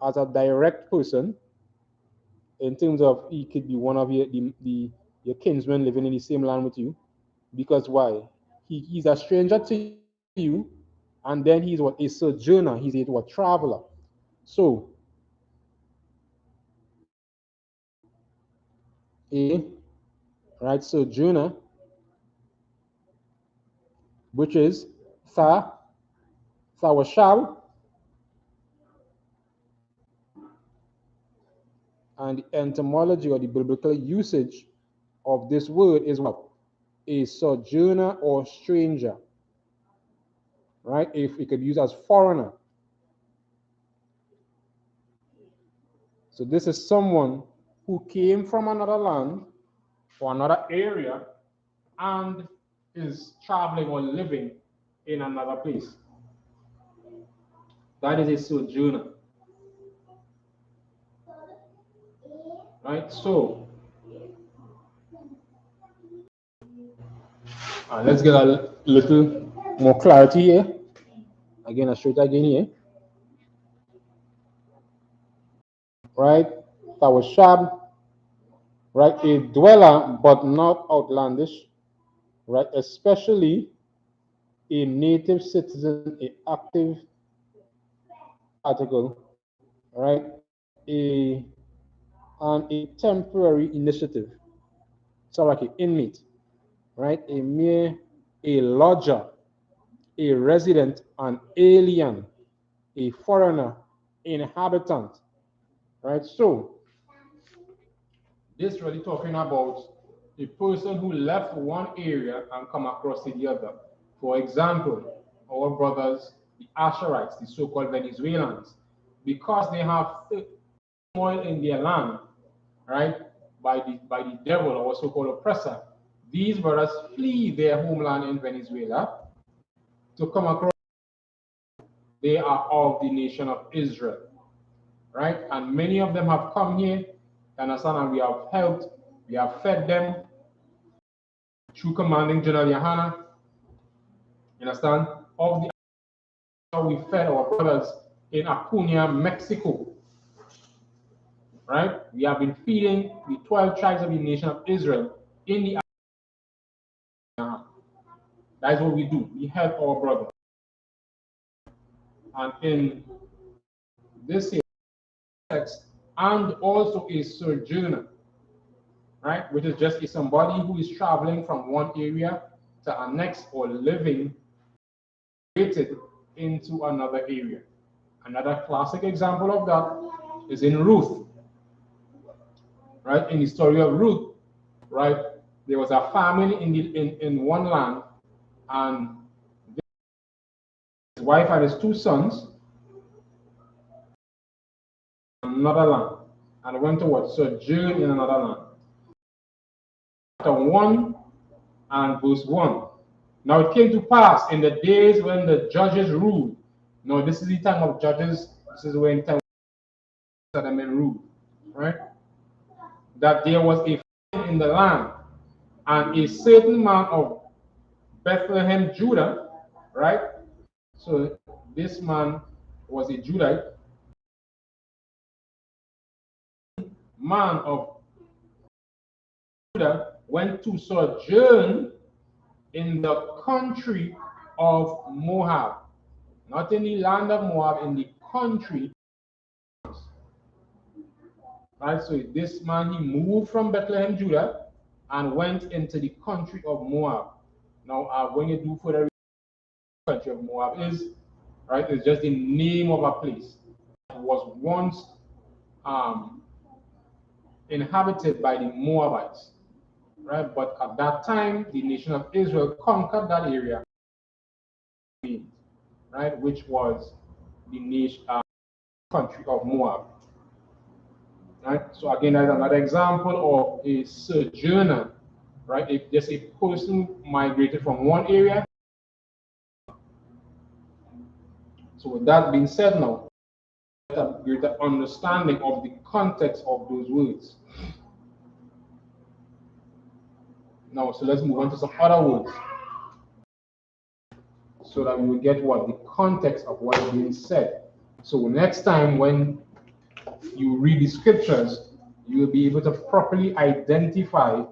as a direct person in terms of he could be one of your kinsmen living in the same land with you. Because why? He's a stranger to you, and then he's what? A sojourner. He's a traveler. So a right sojourner, which is shall, and the etymology or the biblical usage of this word is what? A sojourner or stranger, right? If it could be used as foreigner. So this is someone who came from another land or another area and is traveling or living in another place. That is a sojourner. Right? So, let's get a little more clarity here. Again, a straight again here. Right? That was Shab. Right? A dweller, but not outlandish. Right? Especially a native citizen, a active article, right? A temporary initiative. So like an inmate, right? A lodger, a resident, an alien, a foreigner, inhabitant, right? So this really talking about a person who left one area and come across to the other. For example, our brothers, the Asherites, the so-called Venezuelans, because they have turmoil in their land, right, by the devil or so-called oppressor, these brothers flee their homeland in Venezuela to come across. They are of the nation of Israel, right? And many of them have come here, understand, and we have helped, we have fed them through commanding General Yahanna, understand, of the we fed our brothers in Acuña, Mexico, right? We have been feeding the 12 tribes of the nation of Israel in the that is what we do. We help our brothers. And in this text, and also a sojourner, right? Which is just somebody who is traveling from one area to the next or living into another area. Another classic example of that is in Ruth, right? In the story of Ruth, right? There was a family in one land, and his wife and his two sons in another land, and went to what? Sojourn in another land. Chapter 1 and verse 1. Now it came to pass in the days when the judges ruled. Now this is the time of judges. This is when time of men ruled, right? That there was a famine in the land, and a certain man of Bethlehem, Judah, right? So this man was a Judite, man of Judah, went to sojourn in the country of Moab, not in the land of Moab, in the country. Right, so this man, he moved from Bethlehem, Judah, and went into the country of Moab. Now, when you do further, country of Moab is, right, it's just the name of a place. It was once inhabited by the Moabites, right? But at that time, the nation of Israel conquered that area, right, which was the nation, country of Moab. Right? So again, that's another example of a sojourner, right? If there's a person migrated from one area. So with that being said now, a greater understanding of the context of those words. Now, so let's move on to some other words, so that we will get what the context of what is being said. So next time when you read the scriptures, you will be able to properly identify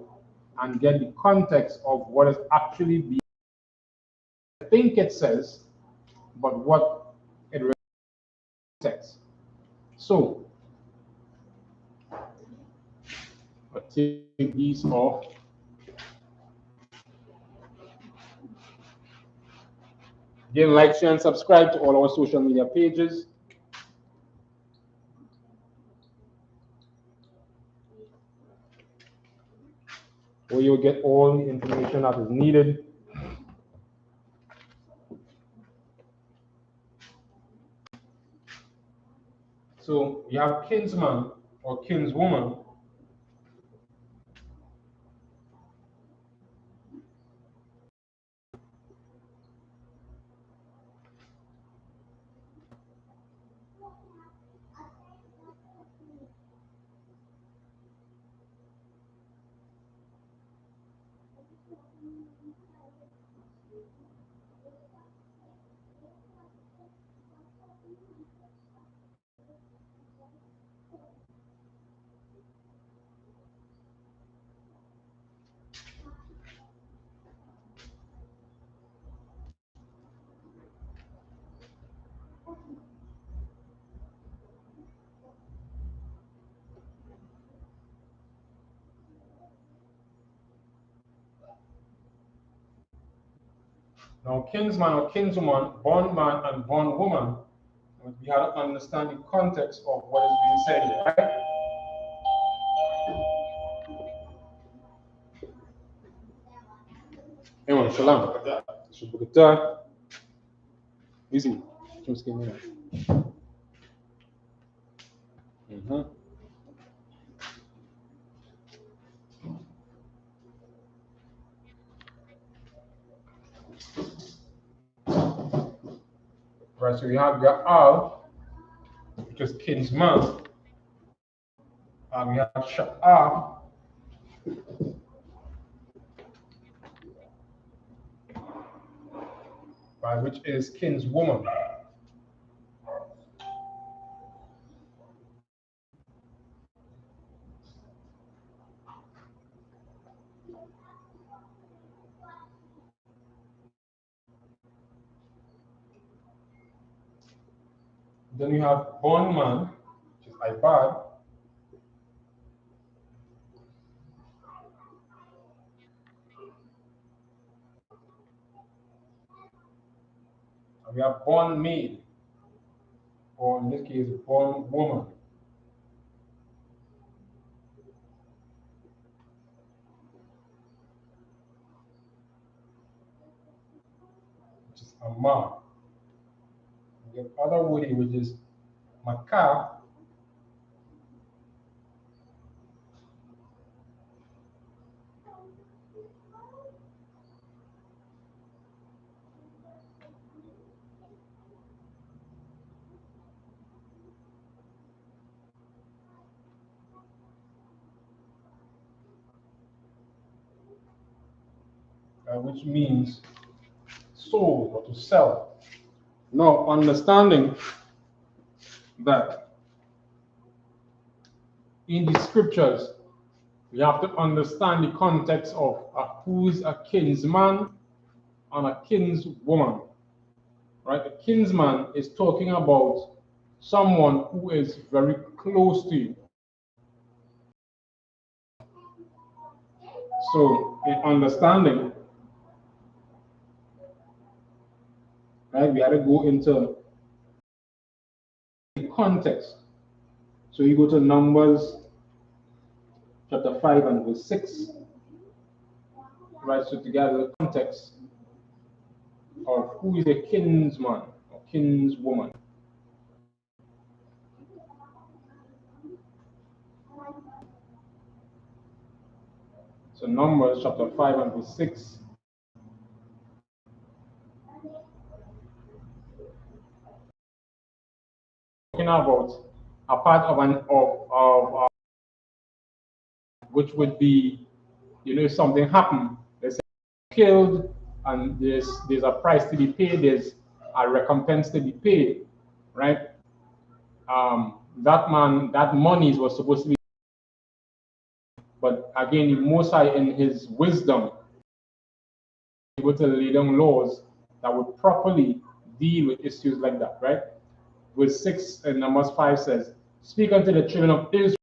and get the context of what is actually being. I think it says, but what it really says. So, I'll take these off. Again, like, share, and subscribe to all our social media pages. Where you'll get all the information that is needed. So you have kinsman or kinswoman. Now, kinsman or kinswoman, bondman and bondwoman, we have to understand the context of what is being said here, right? Anyone, shalom. Shubukata. Easy. Just give me that. Right, so we have Ga'al, which is kinsman, and we have Sha'ah, right, which is kinswoman. Then we have bondman, which is Ibad, and we have bondmaid, or in this case, bondwoman, which is Amar. We have other wording, which is Makah, which means sold or to sell. Now, understanding that in the scriptures, we have to understand the context of who is a kinsman and a kinswoman. Right? A kinsman is talking about someone who is very close to you. So, in understanding, right, we had to go into the context. So you go to Numbers chapter 5 and verse 6. Right, so together the context of who is a kinsman or kinswoman. So Numbers chapter 5 and verse 6. Talking about a part of which would be, if something happened, they say killed, and there's a price to be paid, there's a recompense to be paid, right? That money was supposed to be, but again, the Most High in His wisdom able to lay down laws that would properly deal with issues like that, right? Verse 6 in Numbers 5 says, "Speak unto the children of Israel,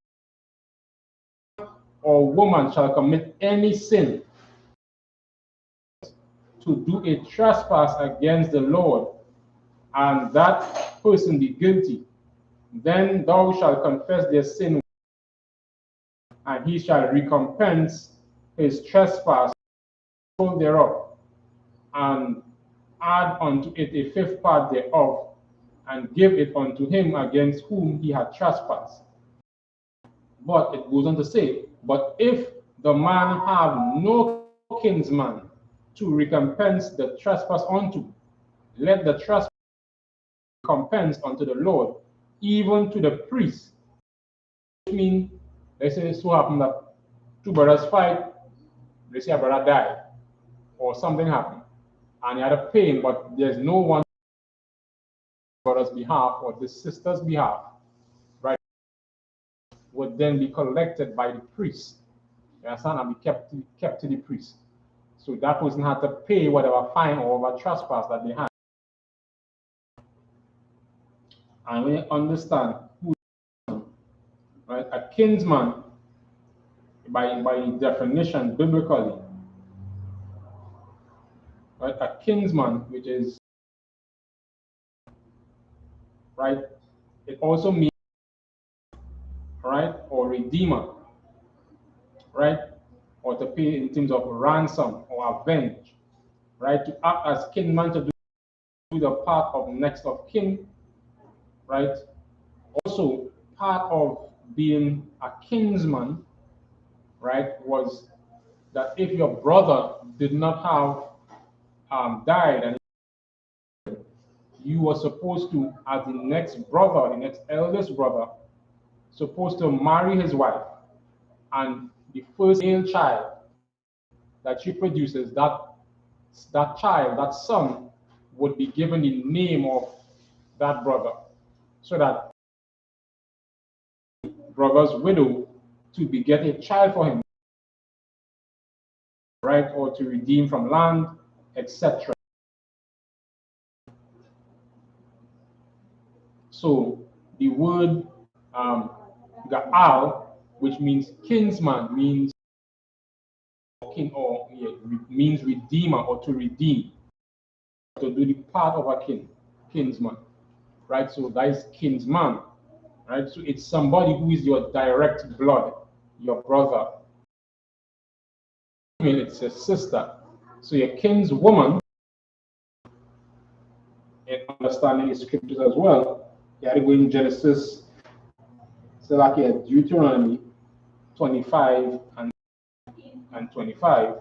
or woman shall commit any sin to do a trespass against the Lord, and that person be guilty, then thou shalt confess their sin, and he shall recompense his trespass thereof, and add unto it a fifth part thereof, and give it unto him against whom he had trespassed." But it goes on to say, "But if the man have no kinsman to recompense the trespass unto, let the trespass recompense unto the Lord, even to the priest." Which means, let's say it so happened that two brothers fight, let's say a brother died, or something happened, and he had a pain, but there's no one brother's behalf or the sister's behalf, right, would then be collected by the priest. You understand? And be kept to the priest. So that person had to pay whatever fine or whatever trespass that they had. And we understand who, right? A kinsman, by definition, biblically, right? A kinsman, which is, right? It also means, right, or redeemer, right? Or to pay in terms of ransom or avenge, right? To act as kinsman, to do the part of next of kin, right? Also, part of being a kinsman, right, was that if your brother did not have died, and you were supposed to, as the next brother, the next eldest brother, supposed to marry his wife, and the first male child that she produces, that child, that son, would be given the name of that brother, so that brother's widow to beget a child for him, right, or to redeem from land, etc. So the word Ga'al, which means kinsman, means kin, or means redeemer, or to redeem, to do the part of a kinsman, right? So that is kinsman, right? So it's somebody who is your direct blood, your brother. It's a sister. So your kinswoman, in understanding the scriptures as well, you have to go in Genesis, so like Deuteronomy 25 and 25.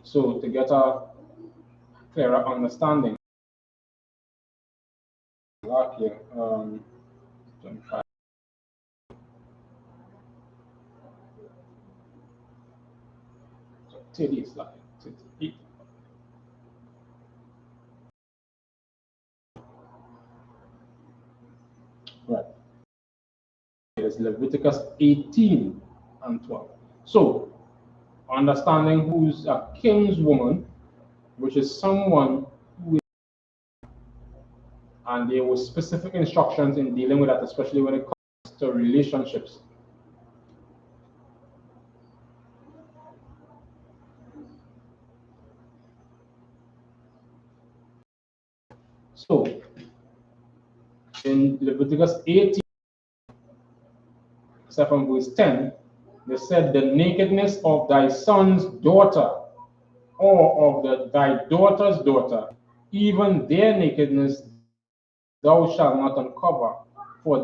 So to get a clearer understanding, like here, 25. So TITHES, like TITHES. Right. It's Leviticus 18 and 12. So understanding who's a kinswoman, which is someone who is, and there were specific instructions in dealing with that, especially when it comes to relationships. So in Leviticus 18, except from verse 10, they said, the nakedness of thy son's daughter, or of thy daughter's daughter, even their nakedness thou shalt not uncover for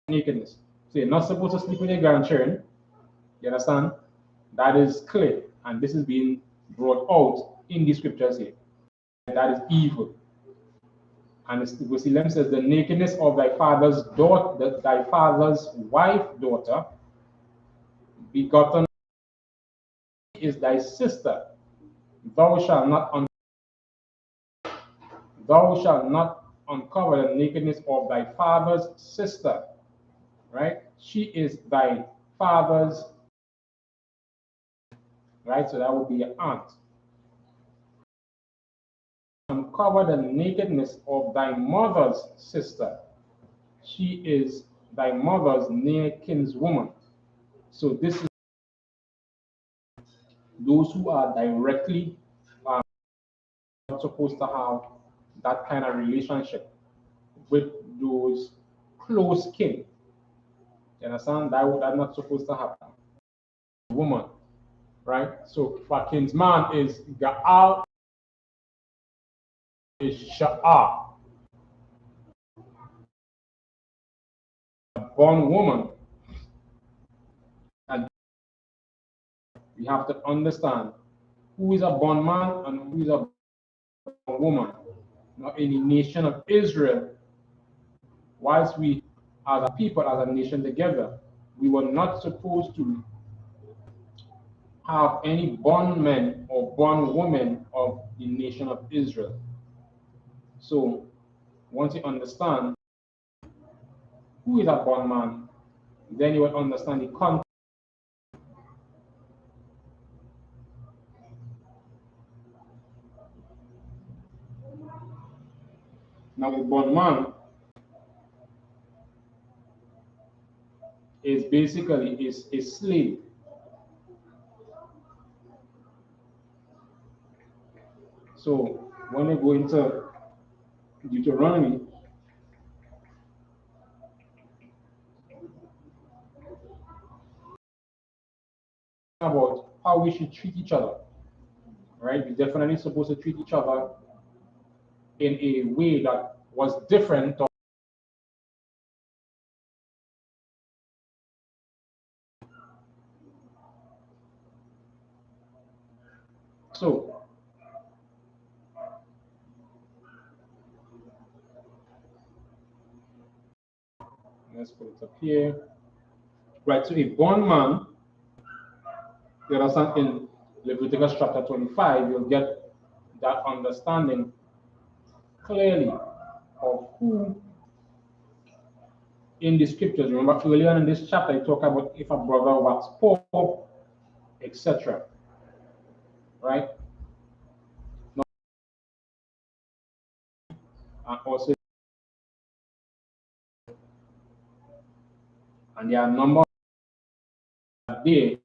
nakedness. So you're not supposed to sleep with your grandchildren. You understand? That is clear. And this is being brought out in the scriptures here. That is evil. And verse 11 says, the nakedness of thy father's daughter, thy father's wife daughter, begotten is thy sister. Thou shalt not uncover the nakedness of thy father's sister. Right? She is thy father's, right? So that would be your aunt. Uncover the nakedness of thy mother's sister. She is thy mother's near kinswoman. So this is those who are directly not supposed to have that kind of relationship with those close kin. You understand? That's not supposed to happen. Woman, right? So for kinsman is Ga'al, is Sha'ah, a born woman. And we have to understand who is a born man and who is a born woman. Now, in the nation of Israel, whilst we as a people, as a nation together, we were not supposed to have any born men or born women of the nation of Israel. So once you understand who is a born man, then you will understand the context. Now the born man is basically is a slave. So when we go into Deuteronomy, about how we should treat each other, right? We're definitely supposed to treat each other in a way that was different. So let's put it up here. Right, so a bondman, you understand, in Leviticus chapter 25, you'll get that understanding clearly of who in the scriptures. Remember earlier in this chapter, I talk about if a brother was poor, etc. Right? And also, and there are a number there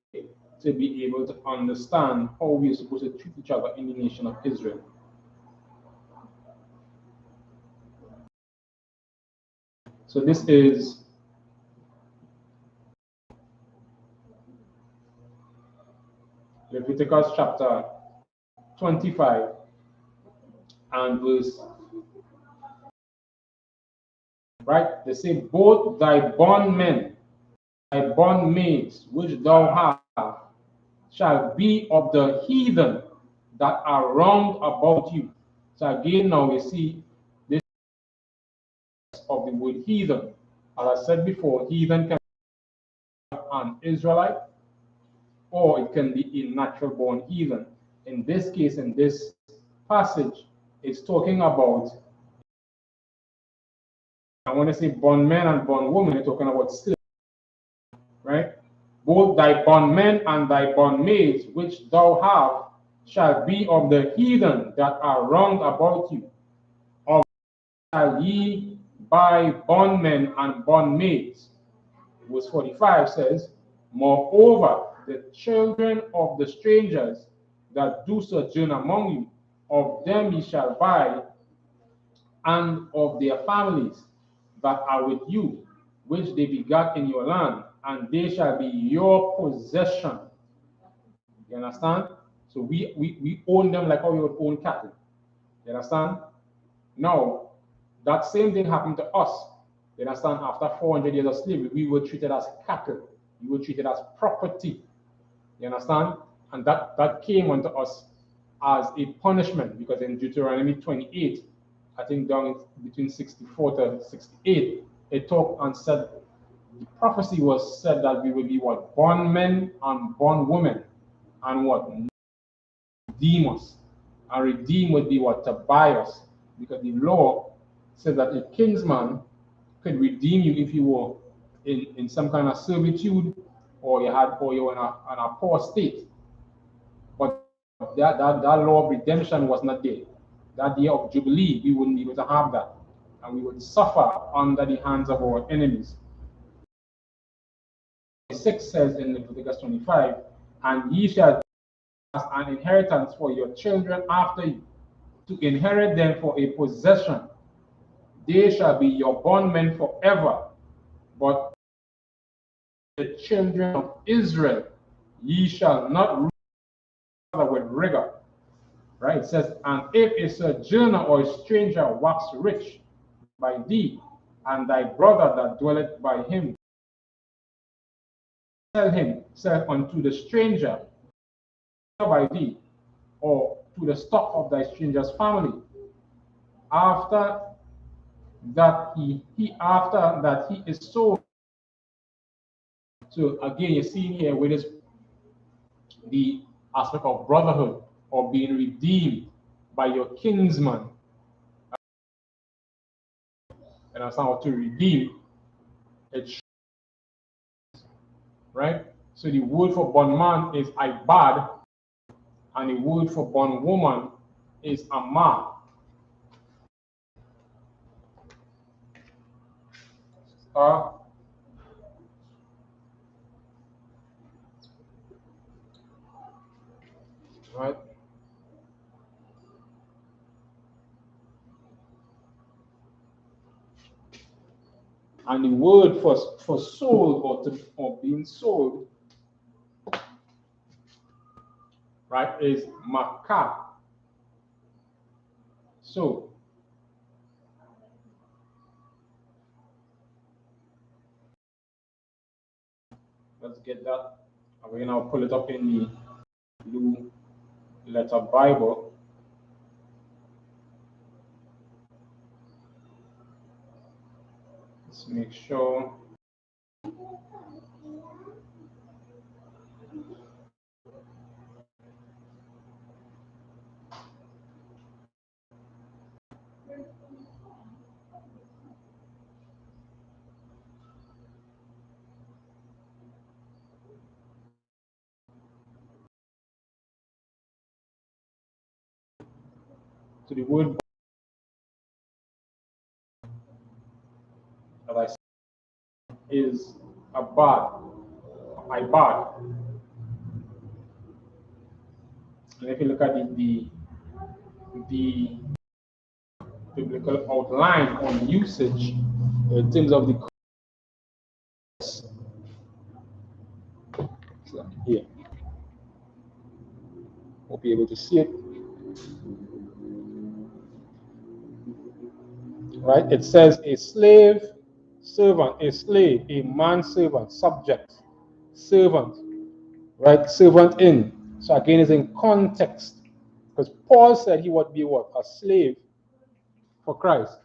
to be able to understand how we are supposed to treat each other in the nation of Israel. So this is Leviticus chapter 25 and verse, right? They say, both thy bondmen, thy bondmaids, which thou have, shall be of the heathen that are round about you. So again, now we see this of the word heathen. As I said before, heathen can be an Israelite, or it can be a natural born heathen. In this case, in this passage, it's talking about, I want to say bondmen and bondwomen, it's talking about slaves, right? Both thy bondmen and thy bondmaids, which thou have, shall be of the heathen that are round about you. Of shall ye buy bondmen and bondmaids. Verse 45 says, moreover, the children of the strangers that do sojourn among you, of them ye shall buy, and of their families that are with you, which they begat in your land, and they shall be your possession. You understand? So we own them like how we would own cattle. You understand? Now, that same thing happened to us. You understand? After 400 years of slavery, we were treated as cattle. We were treated as property. You understand? And that came unto us as a punishment, because in Deuteronomy 28, I think down between 64 to 68, it talked and said, the prophecy was said that we would be what? Bondmen and bondwomen, and what? Redeem us. And redeem would be what? To buy us. Because the law said that a kinsman could redeem you if you were in some kind of servitude, or you were in a poor state. But that law of redemption was not there. That year of Jubilee, we wouldn't be able to have that. And we would suffer under the hands of our enemies. 6 says in Leviticus 25, and ye shall as an inheritance for your children after you, to inherit them for a possession. They shall be your bondmen forever. But the children of Israel, ye shall not rule with rigor. Right? It says, and if a sojourner or a stranger wax rich by thee, and thy brother that dwelleth by him, sell unto the stranger by thee, or to the stock of thy stranger's family. After that he is sold. So again, you see here where this the aspect of brotherhood or being redeemed by your kinsman. And that's how to redeem it, right? So the word for bondman is ibad, and the word for bondwoman is amah. Right? And the word for sold or being sold, right, is makah. So let's get that. I'm going to pull it up in the Blue Letter Bible. Let's make sure. So the word that I said is abad, ibad. And if you look at the biblical outline on usage in terms of the here, hope you're able to see it. Right? It says a slave, servant, a slave, a manservant, subject, servant, right? Servant in. So again, it's in context. Because Paul said he would be what? A slave for Christ.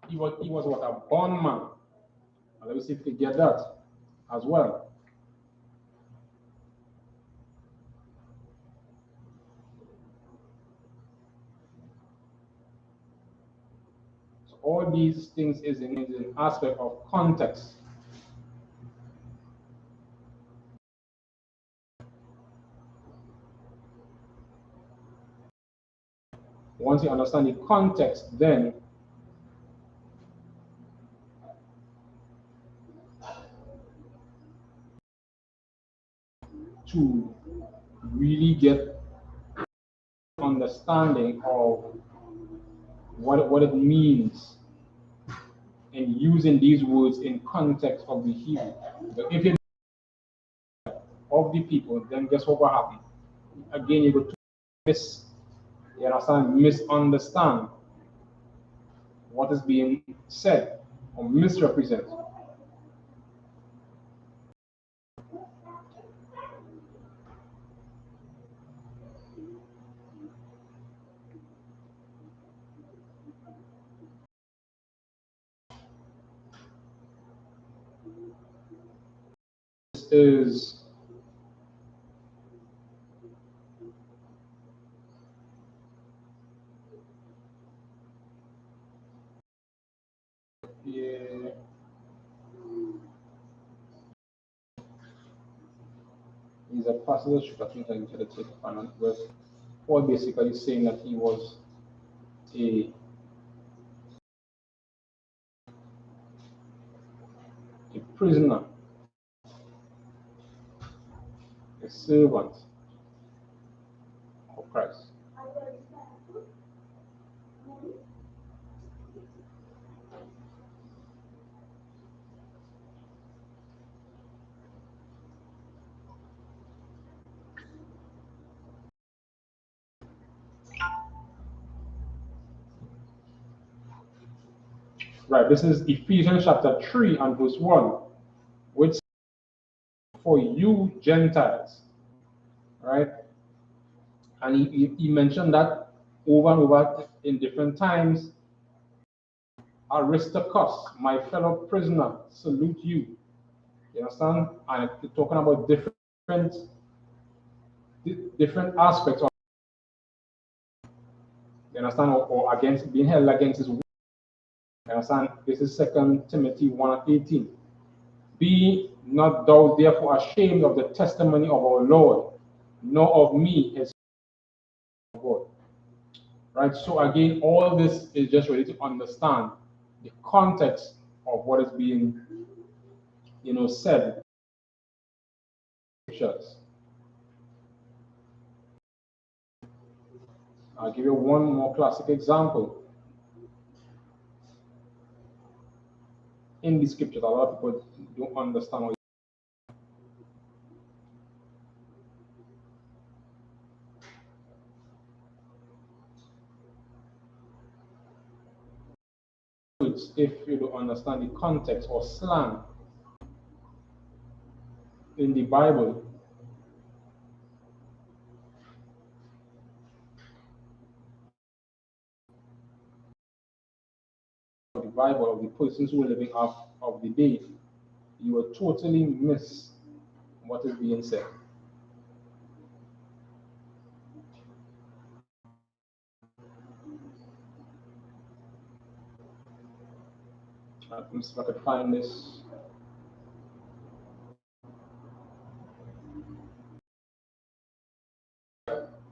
He was what? A bondman. Let me see if we can get that as well. So all these things is an aspect of context. Once you understand the context, then to really get understanding of what it means in using these words in context of the Hebrew. But if you of the people, then guess what will happen? Again, you go to misunderstand what is being said or misrepresent. This is yeah, is a passage I think I need to take a final verse. Paul basically saying that he was a prisoner, a servant of Christ. Right, this is Ephesians chapter 3 and verse 1, which for you Gentiles, right? And he mentioned that over and over in different times. Aristarchus, my fellow prisoner, salute you. You understand? And talking about different aspects of, you understand, or against being held against his will. You understand? This is 2 Timothy 1:18. Be not thou therefore ashamed of the testimony of our Lord, nor of me, his God. Right? So again, all this is just ready to understand the context of what is being, said. I'll give you one more classic example. in the scriptures. A lot of people don't understand what it's if you don't understand the context or slang in the Bible. The Bible of the persons who were living of the day, you will totally miss what is being said. Let me see if I could find this.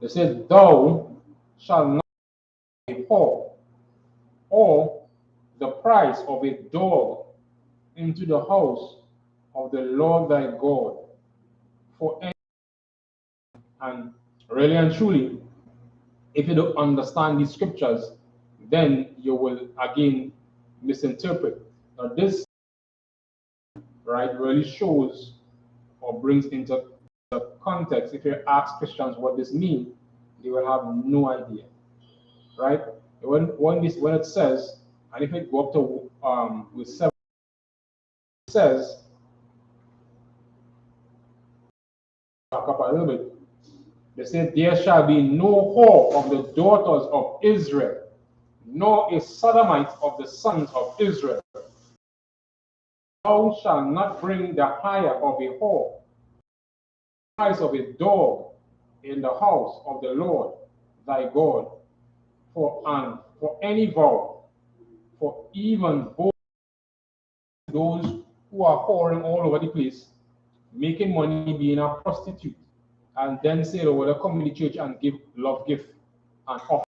They said, "Thou shalt not be poor, or the price of a dog into the house of the Lord thy God for any." And really and truly, if you don't understand the scriptures, then you will again misinterpret. Now, this right really shows or brings into the context. If you ask Christians what this means, they will have no idea, right? When it says, and if it go up to with 7, it says, back up a little bit. They say, "There shall be no whore of the daughters of Israel, nor a sodomite of the sons of Israel. Thou shalt not bring the hire of a whore, the price of a dog in the house of the Lord thy God, for any vow, for even both those who are whoring all over the place, making money being a prostitute, and then say, oh, well, come to the church and give love gift and offer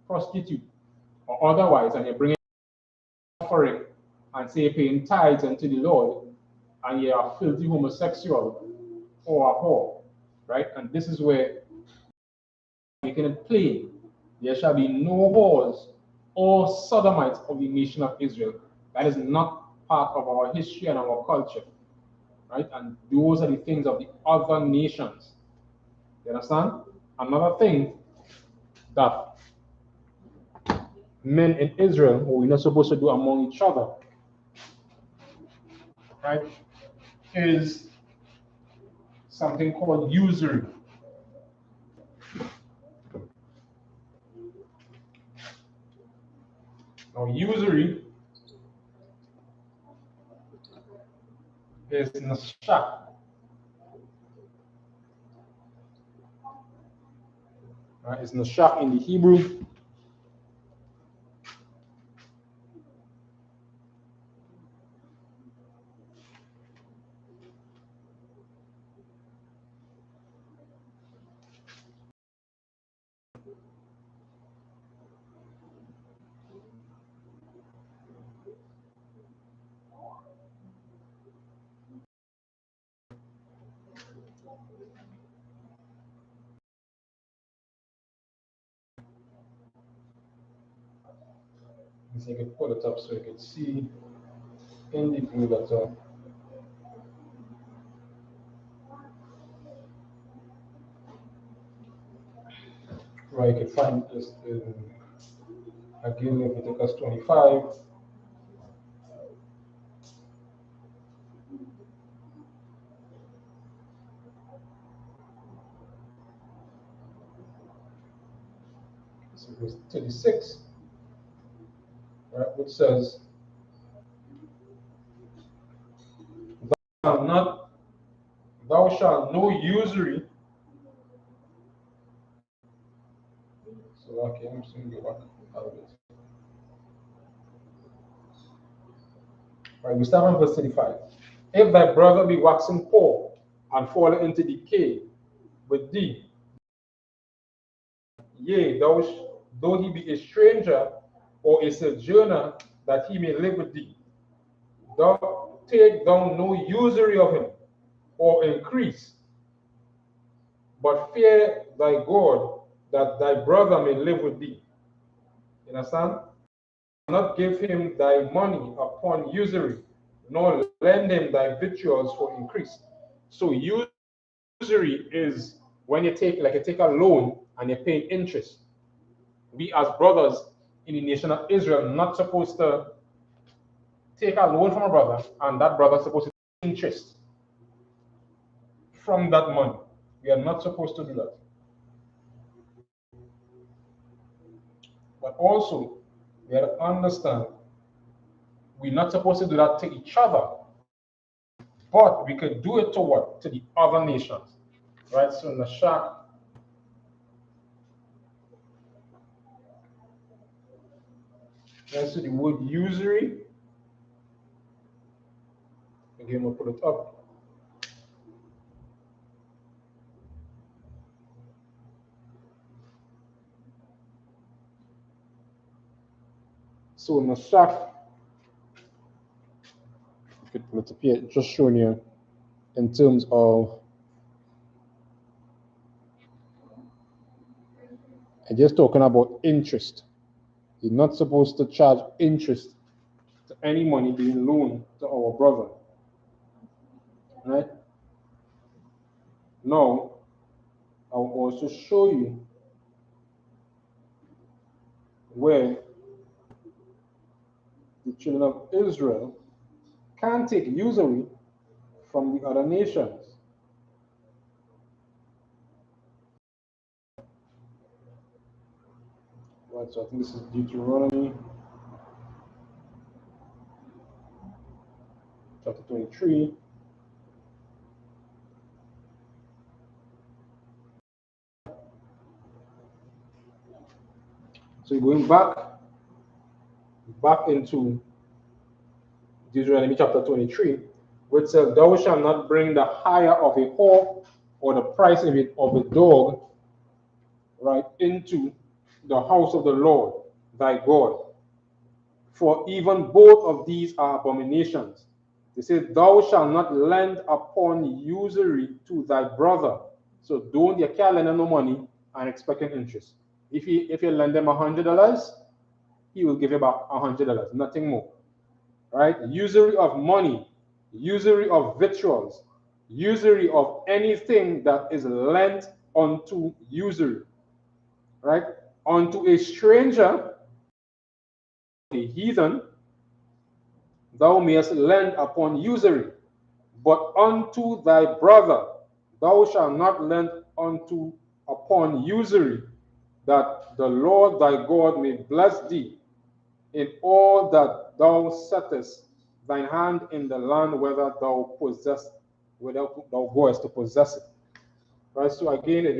prostitute or otherwise, and you bring an offering and say paying tithes unto the Lord, and you are filthy homosexual or a whore, right? And this is where making it plain, there shall be no whores or sodomites of the nation of Israel. That is not part of our history and our culture, right? And those are the things of the other nations. You understand? Another thing that men in Israel, who we're not supposed to do among each other, right, is something called usury. Now, usury is nashak. Right? It's nashak in the Hebrew. So you can pull it up so you can see in the blue letter. Right, you can find this in, again, Leviticus 25. So verse 36, right, which says, thou shalt no usury. So okay, I'm just going to go back a little bit. Right, we start on verse 35. If thy brother be waxing poor and fallen into decay with thee, yea, though he be a stranger or a sojourner, that he may live with thee, thou take thou no usury of him, or increase, but fear thy God, that thy brother may live with thee. You understand? not give him thy money upon usury, nor lend him thy victuals for increase. So usury is when you take a loan and you're paying interest. We as brothers in the nation of Israel not supposed to take a loan from a brother and that brother is supposed to take interest from that money. We are not supposed to do that. But also, we have to understand we're not supposed to do that to each other, but we could do it to what? To the other nations. Right? So in the shack, let's see the word usury. Again, we'll put it up. So in the shack, you could put it up here, just showing you in terms of, and just talking about interest. You're not supposed to charge interest to any money being loaned to our brother. Right? Now, I'll also show you where the children of Israel can take usury from the other nations. Right, so I think this is Deuteronomy chapter 23. So going back into Deuteronomy chapter 23, which says, "Thou shalt not bring the hire of a whore or the price of a dog, right, into the house of the Lord thy God. For even both of these are abominations." They say, "Thou shalt not lend upon usury to thy brother." So you can't lend him no money and expect an interest. If you lend him $100, he will give you back $100, nothing more. Right? Usury of money, usury of victuals, usury of anything that is lent unto usury. Right? Unto a stranger, a heathen, thou mayest lend upon usury, but unto thy brother thou shalt not lend upon usury, that the Lord thy God may bless thee in all that thou settest thine hand in the land whether thou goest to possess it. Right? So again, it's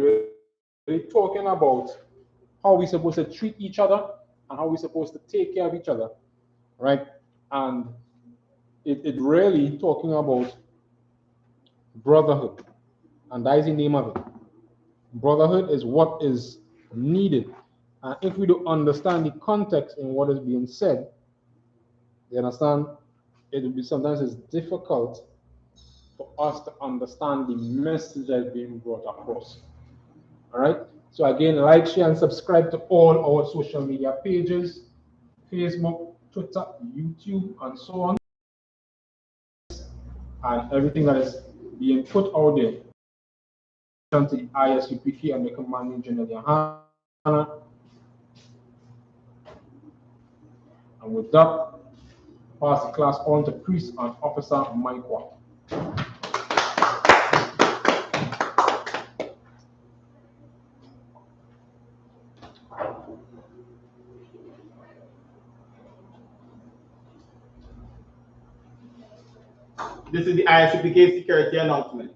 really talking about how we're supposed to treat each other and how we're supposed to take care of each other. Right? And it really talking about brotherhood. And that is the name of it. Brotherhood is what is needed. And if we don't understand the context in what is being said, you understand, it will be sometimes it's difficult for us to understand the message that is being brought across. All right. So again, like, share, and subscribe to all our social media pages: Facebook, Twitter, YouTube, and so on. And everything that is being put out there to the I.S.U.P.K and the commanding Gen.YAHANNA. And with that, pass the class on to Priest and Officer Mike Watt. This is the I.S.U.P.K security announcements.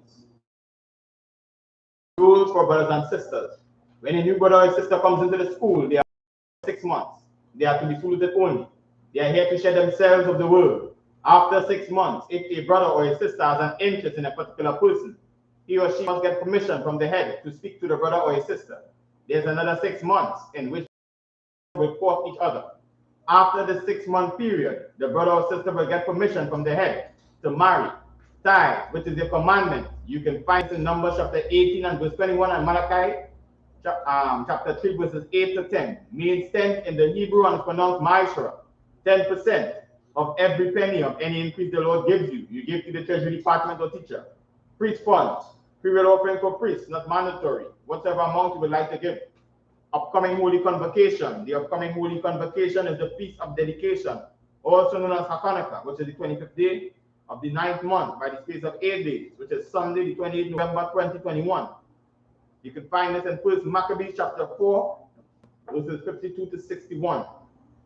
Rules for brothers and sisters. When a new brother or sister comes into the school, they are 6 months. They are to be tutored only. They are here to share themselves of the word. After 6 months, if a brother or a sister has an interest in a particular person, he or she must get permission from the head to speak to the brother or a sister. There's another 6 months in which they will court each other. After the 6-month period, the brother or sister will get permission from the head to marry. Tithe, which is a commandment. You can find it in Numbers chapter 18 and verse 21, and Malachi chapter 3 verses 8 to 10. Means 10 in the Hebrew and it's pronounced Maishra. 10% of every penny of any increase the Lord gives you, you give to the Treasury Department or teacher. Priest funds, free will offering for priests, not mandatory, whatever amount you would like to give. Upcoming Holy Convocation. The upcoming Holy Convocation is the Feast of Dedication, also known as Hanukkah, which is the 25th day of the 9th month by the space of 8 days, which is Sunday, the 28th November 2021. You can find this in 1 Maccabees chapter 4, verses 52 to 61.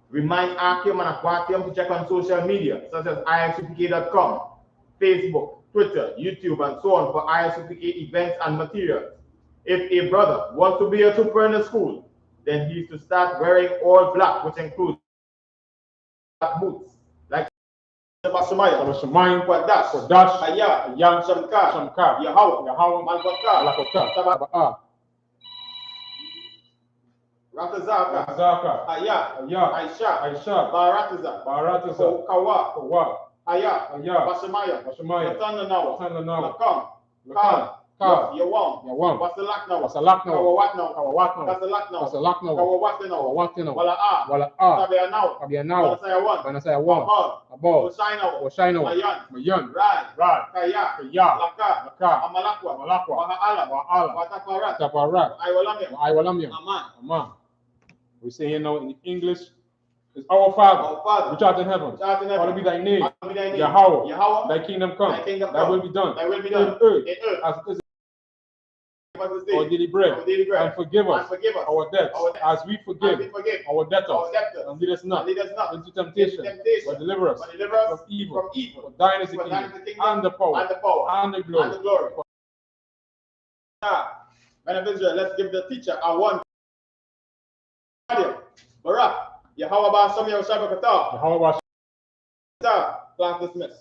Remind Archeum and Aquatium to check on social media, such as I.S.U.P.K.com, Facebook, Twitter, YouTube, and so on for I.S.U.P.K. events and materials. If a brother wants to be a trooper in the school, then he is to start wearing all black, which includes black boots, like Qadash, I.S.U.P.K, Yahweh, Malvaka, Ratazaka, I.S.U.P.K, Barataza, Kawa, Bashamaya, Watana, Lakam, Yawam, Wasalakna, Kasalakna, Kawawatino, Wala'a, Tabianao, Banasaya, Abol, Oshino, Mayan, Rai, Kaya, Laka, Amalakwa, Wa'ala, Wataparat, Iwalamia, Aman. We say here now in English, it's our Father, which art in heaven. Hallowed be thy name. Yahweh, thy kingdom come. Thy will be done. In earth as it is our daily bread. And forgive us our debts as we forgive our debtors. And lead us not into temptation, but deliver us from evil. For thine is the kingdom, and the power, and the glory. Men of Israel, let's give the teacher a one. Barak, Yahweh Ba Shem Yahweh Shabbat Class dismissed.